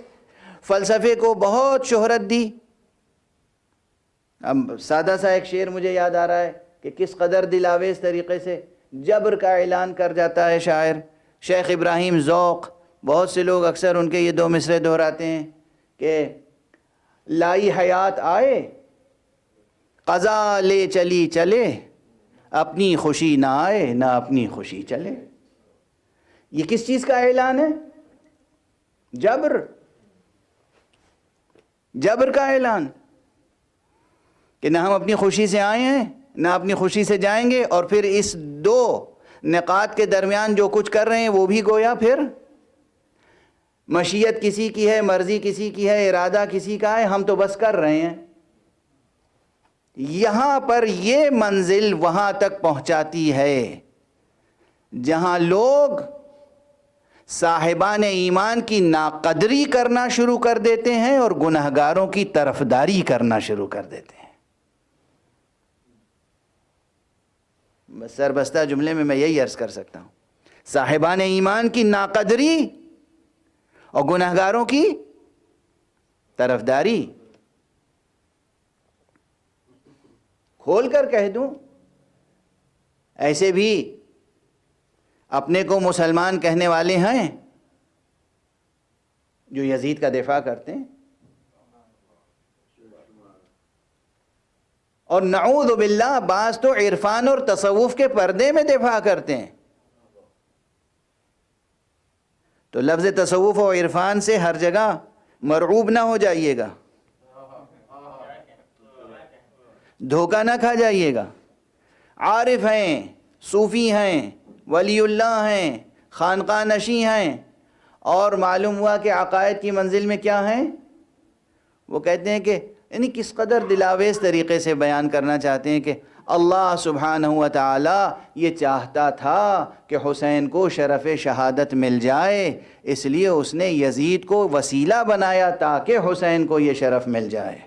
فلسفے کو بہت شہرت دی۔ اب سادہ سا ایک شعر مجھے یاد آ رہا ہے کہ کس قدر دلاویز طریقے سے جبر کا اعلان کر جاتا ہے شاعر شیخ ابراہیم ذوق۔ بہت سے لوگ اکثر ان کے یہ دو مصرے دہراتے ہیں کہ لائی حیات آئے قضا لے چلی چلے، اپنی خوشی نہ آئے نہ اپنی خوشی چلے۔ یہ کس چیز کا اعلان ہے؟ جبر کا اعلان، کہ نہ ہم اپنی خوشی سے آئے ہیں نہ اپنی خوشی سے جائیں گے، اور پھر اس دو نقاط کے درمیان جو کچھ کر رہے ہیں وہ بھی گویا پھر مشیت کسی کی ہے، مرضی کسی کی ہے، ارادہ کسی کا ہے، ہم تو بس کر رہے ہیں۔ یہاں پر یہ منزل وہاں تک پہنچاتی ہے جہاں لوگ صاحبان ایمان کی ناقدری کرنا شروع کر دیتے ہیں اور گناہگاروں کی طرفداری کرنا شروع کر دیتے ہیں۔ بس سربستہ جملے میں یہی عرض کر سکتا ہوں، صاحبان ایمان کی ناقدری اور گناہگاروں کی طرفداری۔ کھول کر کہہ دوں، ایسے بھی اپنے کو مسلمان کہنے والے ہیں جو یزید کا دفاع کرتے ہیں، اور نعوذ باللہ بعض تو عرفان اور تصوف کے پردے میں دفاع کرتے ہیں۔ تو لفظ تصوف و عرفان سے ہر جگہ مرعوب نہ ہو جائیے گا، دھوکہ نہ کھا جائیے گا۔ عارف ہیں، صوفی ہیں، ولی اللہ ہیں، خانقاہ نشیں ہیں، اور معلوم ہوا کہ عقائد کی منزل میں کیا ہیں؟ وہ کہتے ہیں کہ یعنی کس قدر دلاویز طریقے سے بیان کرنا چاہتے ہیں کہ اللہ سبحانہ و تعالی یہ چاہتا تھا کہ حسین کو شرف شہادت مل جائے، اس لیے اس نے یزید کو وسیلہ بنایا تاکہ حسین کو یہ شرف مل جائے۔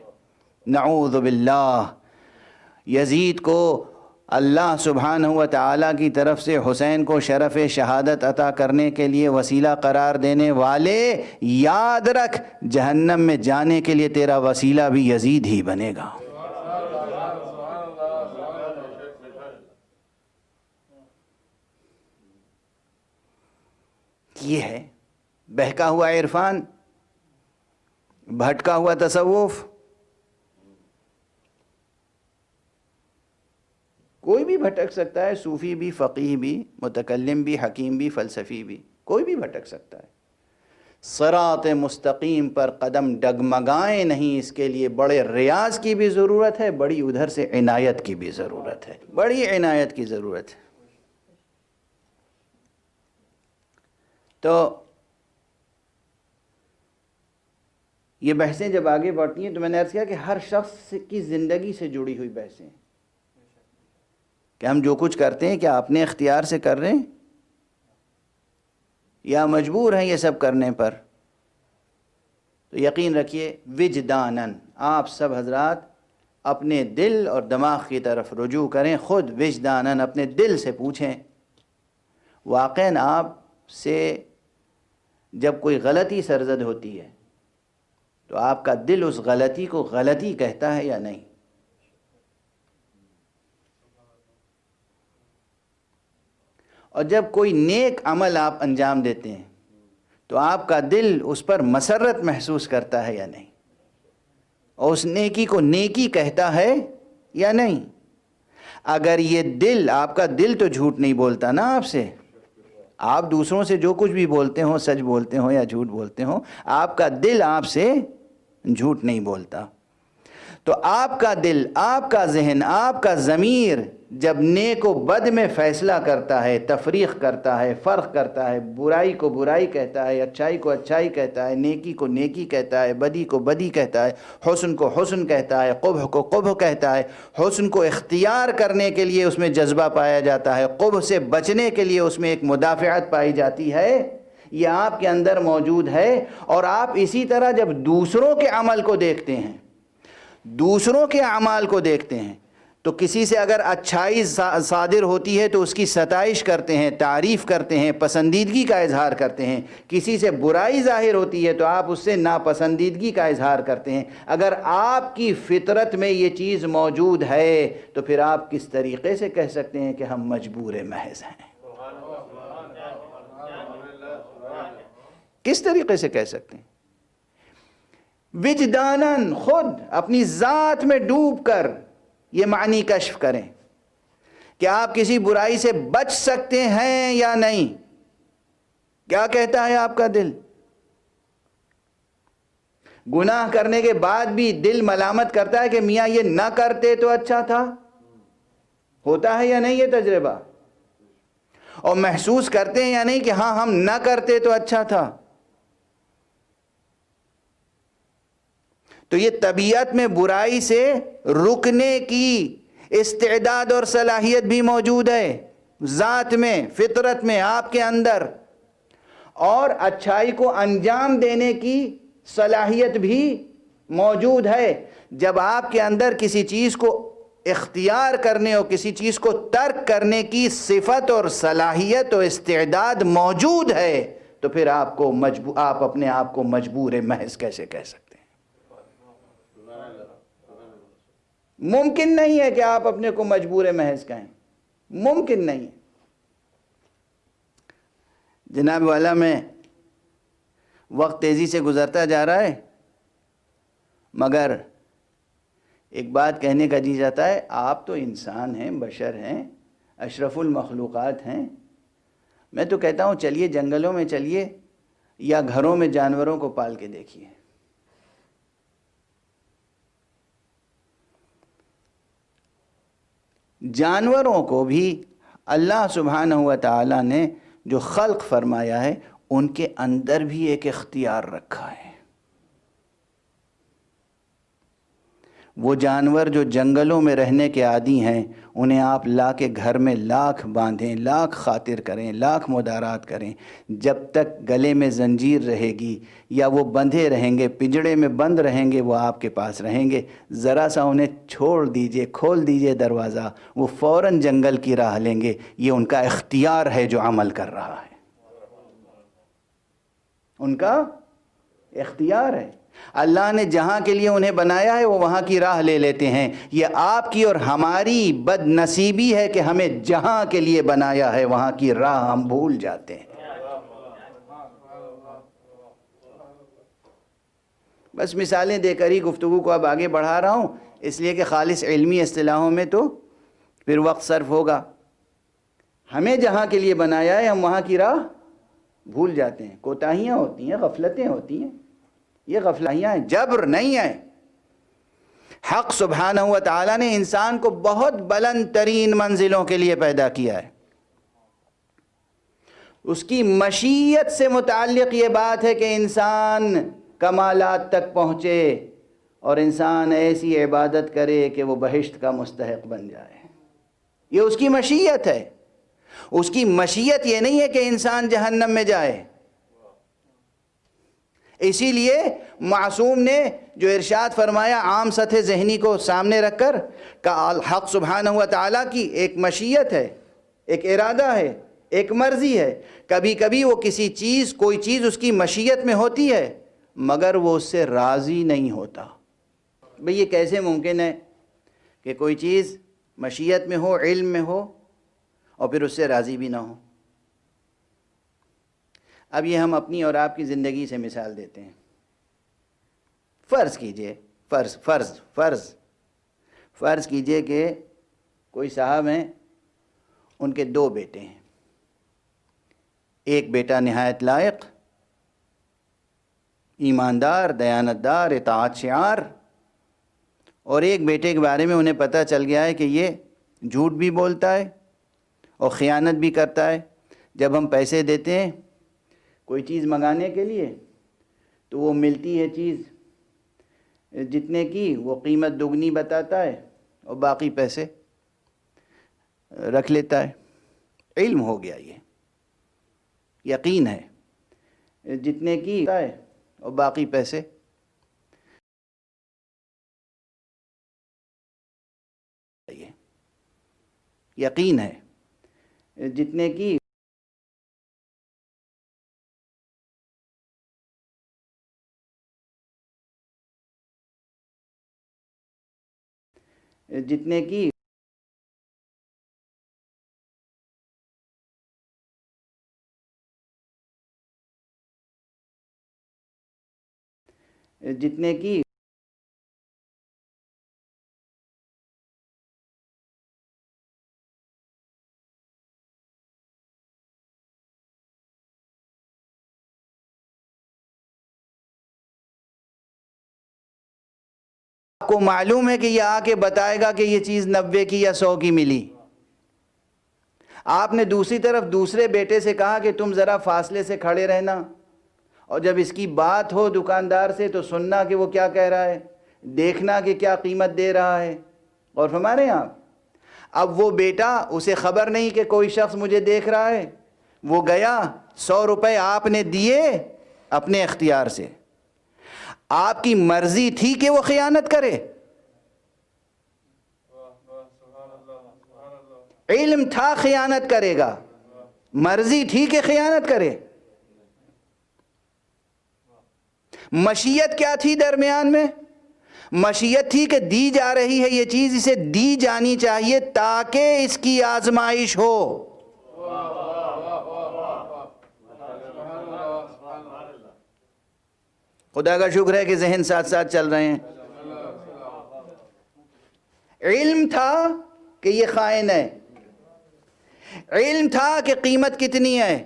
نعوذ باللہ، یزید کو اللہ سبحانہ و تعالیٰ کی طرف سے حسین کو شرف شہادت عطا کرنے کے لیے وسیلہ قرار دینے والے، یاد رکھ جہنم میں جانے کے لیے تیرا وسیلہ بھی یزید ہی بنے گا۔ یہ ہے بہکا ہوا عرفان، بھٹکا ہوا تصوف۔ کوئی بھی بھٹک سکتا ہے، صوفی بھی، فقیہ بھی، متکلم بھی، حکیم بھی، فلسفی بھی، کوئی بھی بھٹک سکتا ہے۔ صراط مستقیم پر قدم ڈگمگائیں نہیں، اس کے لیے بڑے ریاض کی بھی ضرورت ہے، بڑی ادھر سے عنایت کی بھی ضرورت ہے، بڑی عنایت کی ضرورت ہے۔ تو یہ بحثیں جب آگے بڑھتی ہیں تو میں نے عرض کیا کہ ہر شخص کی زندگی سے جڑی ہوئی بحثیں ہیں کہ ہم جو کچھ کرتے ہیں کیا اپنے اختیار سے کر رہے ہیں یا مجبور ہیں یہ سب کرنے پر۔ تو یقین رکھیے وجداناً آپ سب حضرات اپنے دل اور دماغ کی طرف رجوع کریں، خود وجداناً اپنے دل سے پوچھیں واقعاً آپ سے جب کوئی غلطی سرزد ہوتی ہے تو آپ کا دل اس غلطی کو غلطی کہتا ہے یا نہیں؟ اور جب کوئی نیک عمل آپ انجام دیتے ہیں تو آپ کا دل اس پر مسرت محسوس کرتا ہے یا نہیں؟ اور اس نیکی کو نیکی کہتا ہے یا نہیں؟ اگر یہ دل، آپ کا دل تو جھوٹ نہیں بولتا نا آپ سے، آپ دوسروں سے جو کچھ بھی بولتے ہوں، سچ بولتے ہوں یا جھوٹ بولتے ہوں، آپ کا دل آپ سے جھوٹ نہیں بولتا۔ تو آپ کا دل، آپ کا ذہن، آپ کا ضمیر جب نیک و بد میں فیصلہ کرتا ہے، تفریق کرتا ہے، فرق کرتا ہے، برائی کو برائی کہتا ہے، اچھائی کو اچھائی کہتا ہے، نیکی کو نیکی کہتا ہے، بدی کو بدی کہتا ہے، حسن کو حسن کہتا ہے، قبح کو قبح کہتا ہے، حسن کو اختیار کرنے کے لیے اس میں جذبہ پایا جاتا ہے، قبح سے بچنے کے لیے اس میں ایک مدافعت پائی جاتی ہے، یہ آپ کے اندر موجود ہے۔ اور آپ اسی طرح جب دوسروں کے عمل کو دیکھتے ہیں، دوسروں کے اعمال کو دیکھتے ہیں، تو کسی سے اگر اچھائی صادر ہوتی ہے تو اس کی ستائش کرتے ہیں، تعریف کرتے ہیں، پسندیدگی کا اظہار کرتے ہیں۔ کسی سے برائی ظاہر ہوتی ہے تو آپ اس سے ناپسندیدگی کا اظہار کرتے ہیں۔ اگر آپ کی فطرت میں یہ چیز موجود ہے تو پھر آپ کس طریقے سے کہہ سکتے ہیں کہ ہم مجبور محض ہیں؟ کس طریقے سے کہہ سکتے ہیں؟ وجداناً خود اپنی ذات میں ڈوب کر یہ معنی کشف کریں کہ آپ کسی برائی سے بچ سکتے ہیں یا نہیں۔ کیا کہتا ہے آپ کا دل؟ گناہ کرنے کے بعد بھی دل ملامت کرتا ہے کہ میاں یہ نہ کرتے تو اچھا تھا؟ ہوتا ہے یا نہیں یہ تجربہ؟ اور محسوس کرتے ہیں یا نہیں کہ ہاں ہم نہ کرتے تو اچھا تھا؟ تو یہ طبیعت میں برائی سے رکنے کی استعداد اور صلاحیت بھی موجود ہے، ذات میں، فطرت میں، آپ کے اندر، اور اچھائی کو انجام دینے کی صلاحیت بھی موجود ہے۔ جب آپ کے اندر کسی چیز کو اختیار کرنے اور کسی چیز کو ترک کرنے کی صفت اور صلاحیت اور استعداد موجود ہے تو پھر آپ اپنے آپ کو مجبور محض کیسے کہہ سکتے ہیں؟ ممکن نہیں ہے کہ آپ اپنے کو مجبور محض کہیں، ممکن نہیں ہے۔ جناب والا، میں وقت تیزی سے گزرتا جا رہا ہے، مگر ایک بات کہنے کا جی جاتا ہے، آپ تو انسان ہیں، بشر ہیں، اشرف المخلوقات ہیں۔ میں تو کہتا ہوں چلیے جنگلوں میں چلیے یا گھروں میں جانوروں کو پال کے دیکھیے، جانوروں کو بھی اللہ سبحانہ و تعالی نے جو خلق فرمایا ہے ان کے اندر بھی ایک اختیار رکھا ہے۔ وہ جانور جو جنگلوں میں رہنے کے عادی ہیں، انہیں آپ لا کے گھر میں لاکھ باندھیں، لاکھ خاطر کریں، لاکھ مدارات کریں، جب تک گلے میں زنجیر رہے گی یا وہ بندھے رہیں گے، پنجڑے میں بند رہیں گے، وہ آپ کے پاس رہیں گے۔ ذرا سا انہیں چھوڑ دیجئے، کھول دیجئے دروازہ، وہ فوراً جنگل کی راہ لیں گے۔ یہ ان کا اختیار ہے جو عمل کر رہا ہے، ان کا اختیار ہے۔ اللہ نے جہاں کے لیے انہیں بنایا ہے وہ وہاں کی راہ لے لیتے ہیں۔ یہ آپ کی اور ہماری بد نصیبی ہے کہ ہمیں جہاں کے لیے بنایا ہے وہاں کی راہ ہم بھول جاتے ہیں۔ بس مثالیں دے کر ہی گفتگو کو اب آگے بڑھا رہا ہوں، اس لیے کہ خالص علمی اصطلاحوں میں تو پھر وقت صرف ہوگا۔ ہمیں جہاں کے لیے بنایا ہے ہم وہاں کی راہ بھول جاتے ہیں، کوتاہیاں ہوتی ہیں، غفلتیں ہوتی ہیں، یہ غفلتیاں ہیں، جبر نہیں ہے۔ حق سبحانہ و تعالیٰ نے انسان کو بہت بلند ترین منزلوں کے لیے پیدا کیا ہے۔ اس کی مشیت سے متعلق یہ بات ہے کہ انسان کمالات تک پہنچے اور انسان ایسی عبادت کرے کہ وہ بہشت کا مستحق بن جائے۔ یہ اس کی مشیت ہے۔ اس کی مشیت یہ نہیں ہے کہ انسان جہنم میں جائے۔ اسی لیے معصوم نے جو ارشاد فرمایا عام سطح ذہنی کو سامنے رکھ کر کہ حق سبحانہ و تعالیٰ کی ایک مشیت ہے، ایک ارادہ ہے، ایک مرضی ہے۔ کبھی کبھی وہ کوئی چیز اس کی مشیت میں ہوتی ہے مگر وہ اس سے راضی نہیں ہوتا۔ بھئی یہ کیسے ممکن ہے کہ کوئی چیز مشیت میں ہو، علم میں ہو اور پھر اس سے راضی بھی نہ ہو؟ اب یہ ہم اپنی اور آپ کی زندگی سے مثال دیتے ہیں۔ فرض کیجئے فرض کیجئے کہ کوئی صاحب ہیں، ان کے 2 بیٹے ہیں۔ ایک بیٹا نہایت لائق، ایماندار، دیانتدار، اطاعت شعار، اور ایک بیٹے کے بارے میں انہیں پتہ چل گیا ہے کہ یہ جھوٹ بھی بولتا ہے اور خیانت بھی کرتا ہے۔ جب ہم پیسے دیتے ہیں کوئی چیز منگانے کے لیے تو وہ ملتی ہے چیز جتنے کی، وہ قیمت دگنی بتاتا ہے اور باقی پیسے رکھ لیتا ہے۔ علم ہو گیا، یہ یقین ہے، جتنے کی ہے اور باقی پیسے یقین ہے، جتنے کی جتنے کی جتنے کی آپ کو معلوم ہے کہ یہ آ کے بتائے گا کہ یہ چیز 90 کی یا 100 کی ملی۔ آپ نے دوسری طرف دوسرے بیٹے سے کہا کہ تم ذرا فاصلے سے کھڑے رہنا، اور جب اس کی بات ہو دکاندار سے تو سننا کہ وہ کیا کہہ رہا ہے، دیکھنا کہ کیا قیمت دے رہا ہے۔ اور فرما رہے ہیں آپ، اب وہ بیٹا، اسے خبر نہیں کہ کوئی شخص مجھے دیکھ رہا ہے، وہ گیا 100 روپے آپ نے دیے اپنے اختیار سے۔ آپ کی مرضی تھی کہ وہ خیانت کرے؟ علم تھا خیانت کرے گا، مرضی تھی کہ خیانت کرے؟ مشیت کیا تھی درمیان میں؟ مشیت تھی کہ دی جا رہی ہے یہ چیز، اسے دی جانی چاہیے تاکہ اس کی آزمائش ہو۔ خدا کا شکر ہے کہ ذہن ساتھ ساتھ چل رہے ہیں۔ علم تھا کہ یہ خائن ہے، علم تھا کہ قیمت کتنی ہے،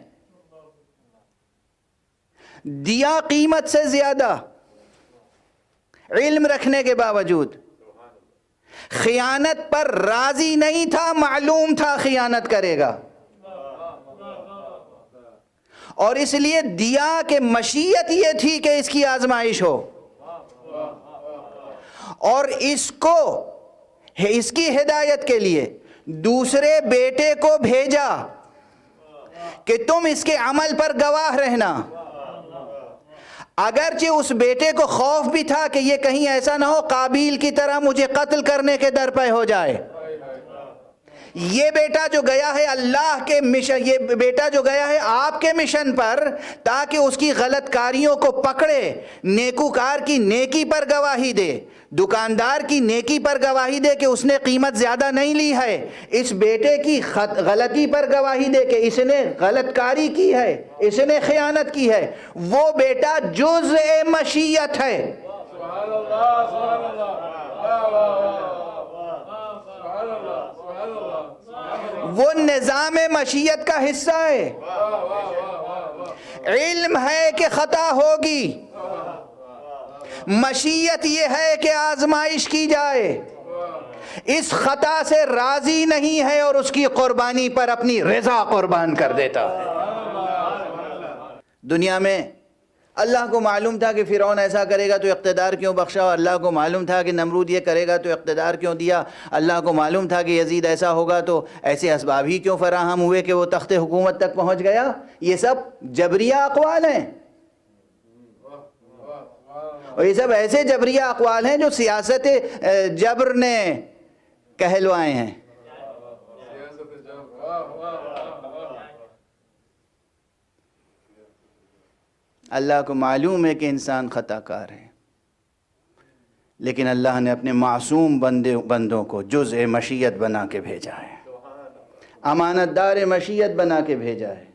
دیا قیمت سے زیادہ، علم رکھنے کے باوجود خیانت پر راضی نہیں تھا، معلوم تھا خیانت کرے گا، اور اس لیے دیا کہ مشیت یہ تھی کہ اس کی آزمائش ہو، اور اس کی ہدایت کے لیے دوسرے بیٹے کو بھیجا کہ تم اس کے عمل پر گواہ رہنا۔ اگرچہ اس بیٹے کو خوف بھی تھا کہ یہ کہیں ایسا نہ ہو قابیل کی طرح مجھے قتل کرنے کے در پہ ہو جائے۔ یہ بیٹا جو گیا ہے اللہ کے مشن، یہ بیٹا جو گیا ہے آپ کے مشن پر، تاکہ اس کی غلط کاریوں کو پکڑے، نیکوکار کی نیکی پر گواہی دے، دکاندار کی نیکی پر گواہی دے کہ اس نے قیمت زیادہ نہیں لی ہے، اس بیٹے کی غلطی پر گواہی دے کہ اس نے غلط کاری کی ہے، اس نے خیانت کی ہے۔ وہ بیٹا جزء مشیت ہے۔ وہ نظام مشیت کا حصہ ہے۔ علم ہے کہ خطا ہوگی، مشیت یہ ہے کہ آزمائش کی جائے، اس خطا سے راضی نہیں ہے اور اس کی قربانی پر اپنی رضا قربان کر دیتا ہے۔ دنیا میں اللہ کو معلوم تھا کہ فرعون ایسا کرے گا تو اقتدار کیوں بخشا، اور اللہ کو معلوم تھا کہ نمرود یہ کرے گا تو اقتدار کیوں دیا، اللہ کو معلوم تھا کہ یزید ایسا ہوگا تو ایسے اسباب ہی کیوں فراہم ہوئے کہ وہ تخت حکومت تک پہنچ گیا۔ یہ سب جبریہ اقوال ہیں، اور یہ سب ایسے جبریہ اقوال ہیں جو سیاست جبر نے کہلوائے ہیں۔ اللہ کو معلوم ہے کہ انسان خطا کار ہے، لیکن اللہ نے اپنے معصوم بندوں کو جزء مشیت بنا کے بھیجا ہے، امانت دار مشیت بنا کے بھیجا ہے۔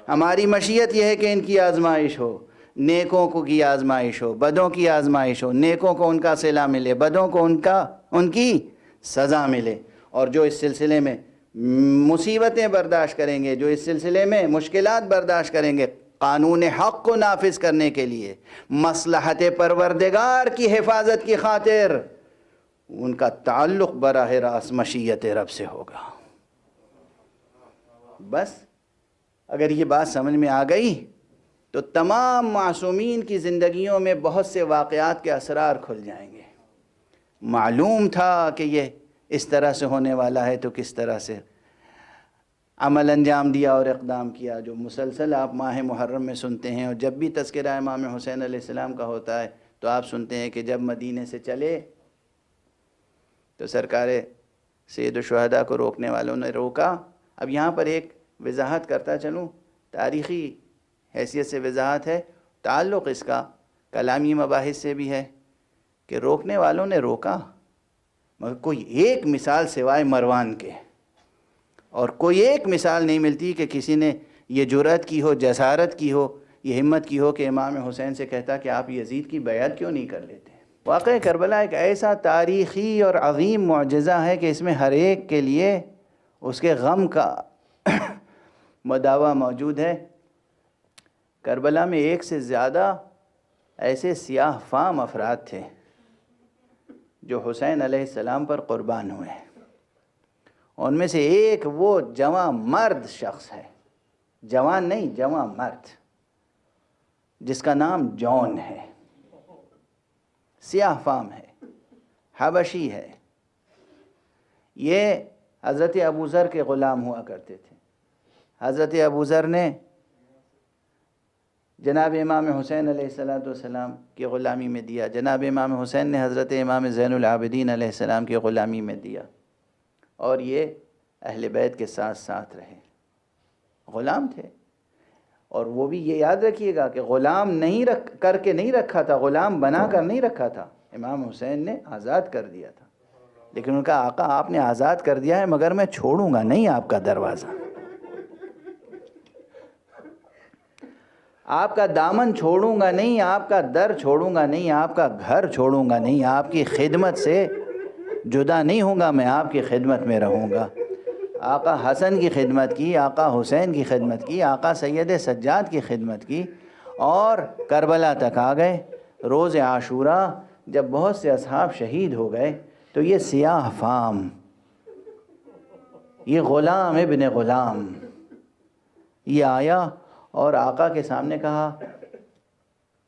ہماری مشیت یہ ہے کہ ان کی آزمائش ہو، نیکوں کو کی آزمائش ہو، بدوں کی آزمائش ہو، نیکوں کو ان کا صلہ ملے، بدوں کو ان کی سزا ملے۔ اور جو اس سلسلے میں مصیبتیں برداشت کریں گے، جو اس سلسلے میں مشکلات برداشت کریں گے، قانون حق کو نافذ کرنے کے لیے، مصلحت پروردگار کی حفاظت کی خاطر، ان کا تعلق براہ راست مشیت رب سے ہوگا۔ بس اگر یہ بات سمجھ میں آ گئی تو تمام معصومین کی زندگیوں میں بہت سے واقعات کے اسرار کھل جائیں گے۔ معلوم تھا کہ یہ اس طرح سے ہونے والا ہے تو کس طرح سے عمل انجام دیا اور اقدام کیا، جو مسلسل آپ ماہ محرم میں سنتے ہیں۔ اور جب بھی تذکرہ امام حسین علیہ السلام کا ہوتا ہے تو آپ سنتے ہیں کہ جب مدینے سے چلے تو سرکار سید الشہداء کو روکنے والوں نے روکا۔ اب یہاں پر ایک وضاحت کرتا چلوں، تاریخی حیثیت سے وضاحت ہے، تعلق اس کا کلامی مباحث سے بھی ہے کہ روکنے والوں نے روکا، مگر کوئی ایک مثال سوائے مروان کے اور کوئی ایک مثال نہیں ملتی کہ کسی نے یہ جرأت کی ہو، جسارت کی ہو، یہ ہمت کی ہو کہ امام حسین سے کہتا کہ آپ یزید کی بیعت کیوں نہیں کر لیتے۔ واقعہ کربلا ایک ایسا تاریخی اور عظیم معجزہ ہے کہ اس میں ہر ایک کے لیے اس کے غم کا مداوع موجود ہے۔ کربلا میں ایک سے زیادہ ایسے سیاہ فام افراد تھے جو حسین علیہ السلام پر قربان ہوئے، ان میں سے ایک وہ جواں مرد شخص ہے، جوان نہیں، جواں مرد، جس کا نام جون ہے، سیاہ فام ہے، حبشی ہے۔ یہ حضرت ابوذر کے غلام ہوا کرتے تھے۔ حضرت ابوذر نے جناب امام حسین علیہ السلام کی غلامی میں دیا، جناب امام حسین نے حضرت امام زین العابدین علیہ السلام کی غلامی میں دیا، اور یہ اہل بیت کے ساتھ ساتھ رہے، غلام تھے۔ اور وہ بھی یہ یاد رکھیے گا کہ غلام کر کے نہیں رکھا تھا، غلام بنا کر نہیں رکھا تھا، امام حسین نے آزاد کر دیا تھا، لیکن ان کا آقا آپ نے آزاد کر دیا ہے مگر میں چھوڑوں گا نہیں آپ کا دروازہ، آپ کا دامن چھوڑوں گا نہیں، آپ کا در چھوڑوں گا نہیں، آپ کا گھر چھوڑوں گا نہیں، آپ کی خدمت سے جدا نہیں ہوں گا، میں آپ کی خدمت میں رہوں گا۔ آقا حسن کی خدمت کی، آقا حسین کی خدمت کی، آقا سید سجاد کی خدمت کی، اور کربلا تک آ گئے۔ روز عاشوراء جب بہت سے اصحاب شہید ہو گئے تو یہ سیاہ فام، یہ غلام ابن غلام، یہ آیا اور آقا کے سامنے کہا،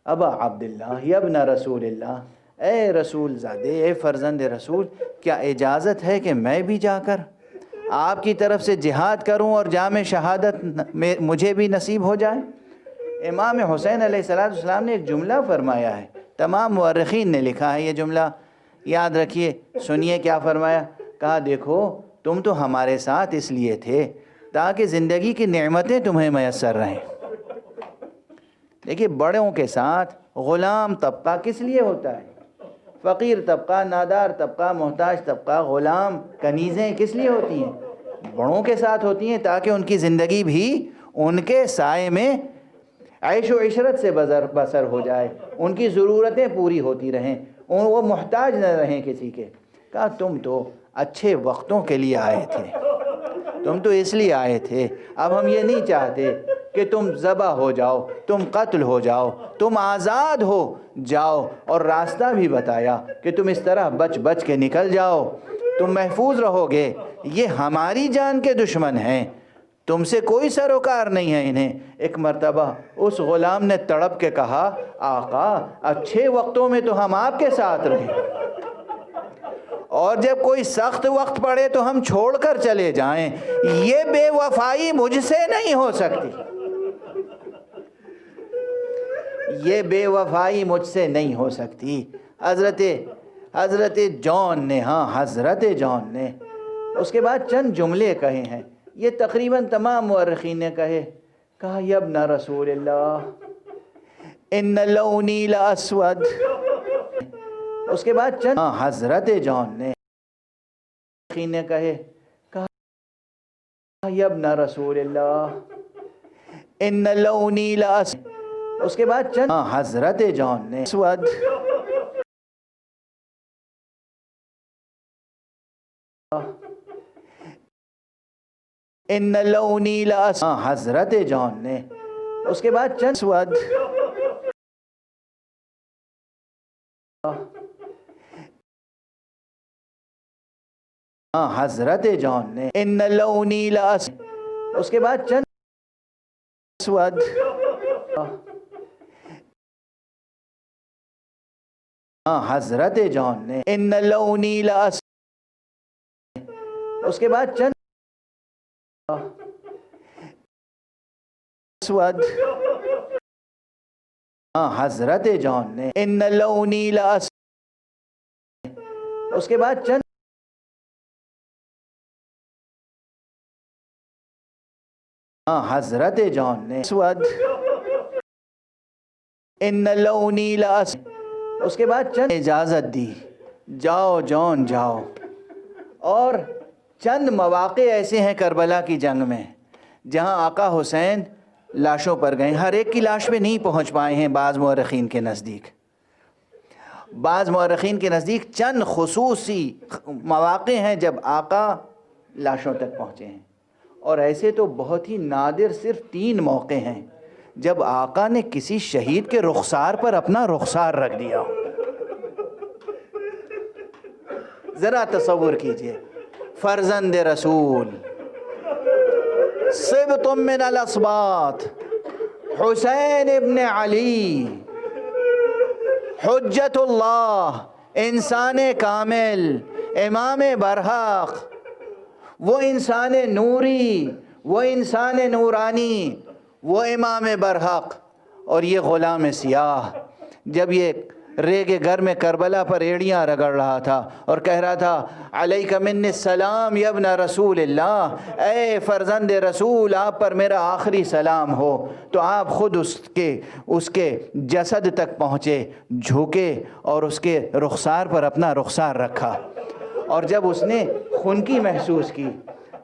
ابا عبداللہ یا ابن رسول اللہ، اے رسول زادے، اے فرزند رسول، کیا اجازت ہے کہ میں بھی جا کر آپ کی طرف سے جہاد کروں اور جام شہادت مجھے بھی نصیب ہو جائے؟ امام حسین علیہ السلام نے ایک جملہ فرمایا ہے، تمام مورخین نے لکھا ہے یہ جملہ، یاد رکھیے، سنیے کیا فرمایا۔ کہا دیکھو تم تو ہمارے ساتھ اس لیے تھے تاکہ زندگی کی نعمتیں تمہیں میسر رہیں۔ دیکھیے بڑوں کے ساتھ غلام طبقہ کس لیے ہوتا ہے؟ فقیر طبقہ، نادار طبقہ، محتاج طبقہ، غلام، کنیزیں کس لیے ہوتی ہیں؟ بڑوں کے ساتھ ہوتی ہیں تاکہ ان کی زندگی بھی ان کے سائے میں عیش و عشرت سے بسر ہو جائے، ان کی ضرورتیں پوری ہوتی رہیں، وہ محتاج نہ رہیں کسی کے۔ کہا تم تو اچھے وقتوں کے لیے آئے تھے، تم تو اس لیے آئے تھے، اب ہم یہ نہیں چاہتے کہ تم ذبح ہو جاؤ، تم قتل ہو جاؤ، تم آزاد ہو جاؤ، اور راستہ بھی بتایا کہ تم اس طرح بچ بچ کے نکل جاؤ، تم محفوظ رہو گے۔ یہ ہماری جان کے دشمن ہیں، تم سے کوئی سروکار نہیں ہے انہیں۔ ایک مرتبہ اس غلام نے تڑپ کے کہا، آقا اچھے وقتوں میں تو ہم آپ کے ساتھ رہے، اور جب کوئی سخت وقت پڑے تو ہم چھوڑ کر چلے جائیں، یہ بے وفائی مجھ سے نہیں ہو سکتی، یہ بے وفائی مجھ سے نہیں ہو سکتی۔ حضرت جون نے، حضرت جون نے اس کے بعد چند جملے کہے ہیں، یہ تقریباً تمام مورخین نے کہا یا ابن رسول اللہ ان لونی لاسود۔ اس کے بعد چند حضرت جون نے کہا یا ابن رسول اللہ ان لونی لاسود۔ اس کے بعد چند حضرت جون نے اسود ان لونی لاسود، حضرت جون نے اس کے بعد چند اسود حضرت جون نے ان لونی لاسود، اس کے بعد چند اسود حضرت جون نے ان لونی لاسود، اس کے بعد چند اسود حضرت جون نے ان لونی لاسود، اس کے بعد چند حضرت جون نے اسود ان لونی لاسود، اس کے بعد چند اجازت دی، جاؤ جون جاؤ۔ اور چند مواقع ایسے ہیں کربلا کی جنگ میں جہاں آقا حسین لاشوں پر گئے، ہر ایک کی لاش پہ نہیں پہنچ پائے ہیں، بعض مورخین کے نزدیک چند خصوصی مواقع ہیں جب آقا لاشوں تک پہنچے ہیں، اور ایسے تو بہت ہی نادر صرف 3 موقع ہیں جب آقا نے کسی شہید کے رخسار پر اپنا رخسار رکھ دیا۔ ذرا تصور کیجئے، فرزند رسول، صبت من الاسباط، حسین ابن علی، حجت اللہ، انسان کامل، امام برحق، وہ انسان نوری، وہ انسان نورانی، وہ امام برحق، اور یہ غلام سیاہ جب یہ ریگ گر میں کربلا پر ایڑیاں رگڑ رہا تھا اور کہہ رہا تھا علیک منی السلام یا ابن رسول اللہ، اے فرزند رسول آپ پر میرا آخری سلام ہو، تو آپ خود اس کے جسد تک پہنچے، جھکے اور اس کے رخسار پر اپنا رخسار رکھا، اور جب اس نے خنکی محسوس کی،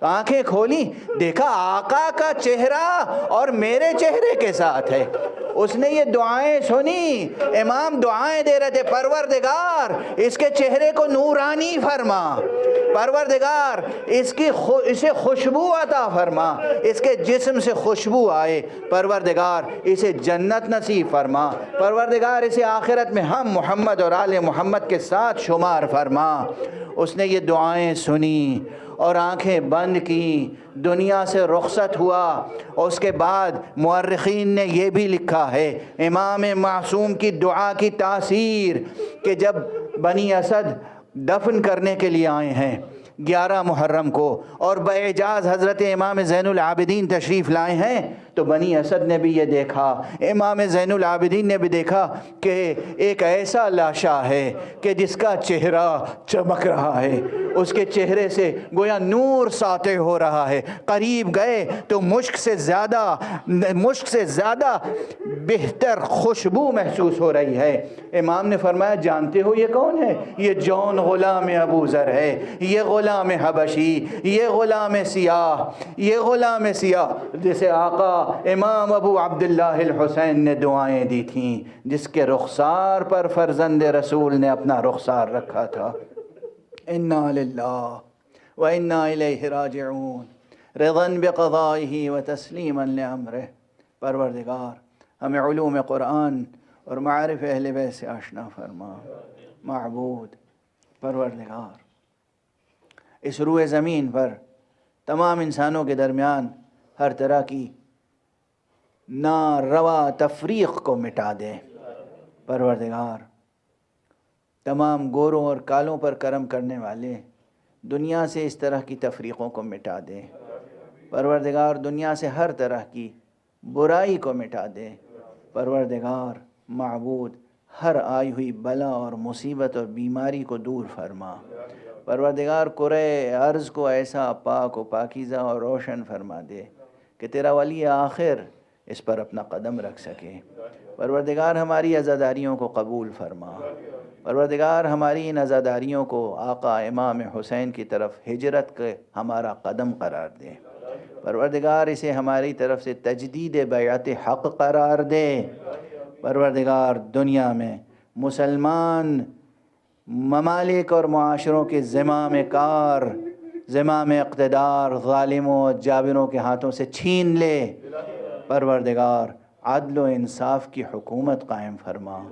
آنکھیں کھولی، دیکھا آقا کا چہرہ اور میرے چہرے کے ساتھ ہے۔ اس نے یہ دعائیں سنی، امام دعائیں دے رہے تھے، پروردگار اس کے چہرے کو نورانی فرما، پروردگار اسے خوشبو عطا فرما، اس کے جسم سے خوشبو آئے، پروردگار اسے جنت نصیب فرما، پروردگار اسے آخرت میں ہم محمد اور آل محمد کے ساتھ شمار فرما۔ اس نے یہ دعائیں سنی اور آنکھیں بند کی، دنیا سے رخصت ہوا۔ اس کے بعد مورخین نے یہ بھی لکھا ہے امام معصوم کی دعا کی تاثیر، کہ جب بنی اسد دفن کرنے کے لیے آئے ہیں 11 محرم کو اور باعجاز حضرت امام زین العابدین تشریف لائے ہیں، تو بنی اسد نے بھی یہ دیکھا، امام زین العابدین نے بھی دیکھا کہ ایک ایسا لاشا ہے کہ جس کا چہرہ چمک رہا ہے، اس کے چہرے سے گویا نور ساطع ہو رہا ہے، قریب گئے تو مشک سے زیادہ بہتر خوشبو محسوس ہو رہی ہے۔ امام نے فرمایا جانتے ہو یہ کون ہے؟ یہ جون غلام ابو ذر ہے، یہ غلام حبشی، یہ غلام سیاہ جسے آقا امام ابو عبداللہ الحسین نے دعائیں دی تھیں، جس کے رخسار پر فرزند رسول نے اپنا رخسار رکھا تھا۔ انا للہ وانا الیہ راجعون، رضا بقضائہ وتسلیما لامرہ۔ پروردگار ہمیں علوم قرآن اور معارف اہل بیت سے آشنا فرما۔ معبود پروردگار اس روئے زمین پر تمام انسانوں کے درمیان ہر طرح کی ناروا تفریق کو مٹا دے۔ پروردگار تمام گوروں اور کالوں پر کرم کرنے والے دنیا سے اس طرح کی تفریقوں کو مٹا دے۔ پروردگار دنیا سے ہر طرح کی برائی کو مٹا دے۔ پروردگار معبود ہر آئی ہوئی بلا اور مصیبت اور بیماری کو دور فرما۔ پروردگار کرۂ ارض کو ایسا پاک و پاکیزہ اور روشن فرما دے کہ تیرا ولی آخر اس پر اپنا قدم رکھ سکے۔ پروردگار ہماری عزاداریوں کو قبول فرما۔ پروردگار ہماری ان عزاداریوں کو آقا امام حسین کی طرف ہجرت کے ہمارا قدم قرار دے۔ پروردگار اسے ہماری طرف سے تجدید بیعت حق قرار دے۔ پروردگار دنیا میں مسلمان ممالک اور معاشروں کے زمام کار، زمام اقتدار ظالموں اور جابروں کے ہاتھوں سے چھین لے۔ پروردگار عدل و انصاف کی حکومت قائم فرما۔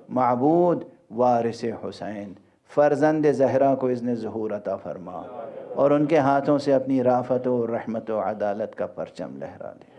معبود وارث حسین فرزند زہرا کو اذن ظہور عطا فرما اور ان کے ہاتھوں سے اپنی رافت و رحمت و عدالت کا پرچم لہرا دے۔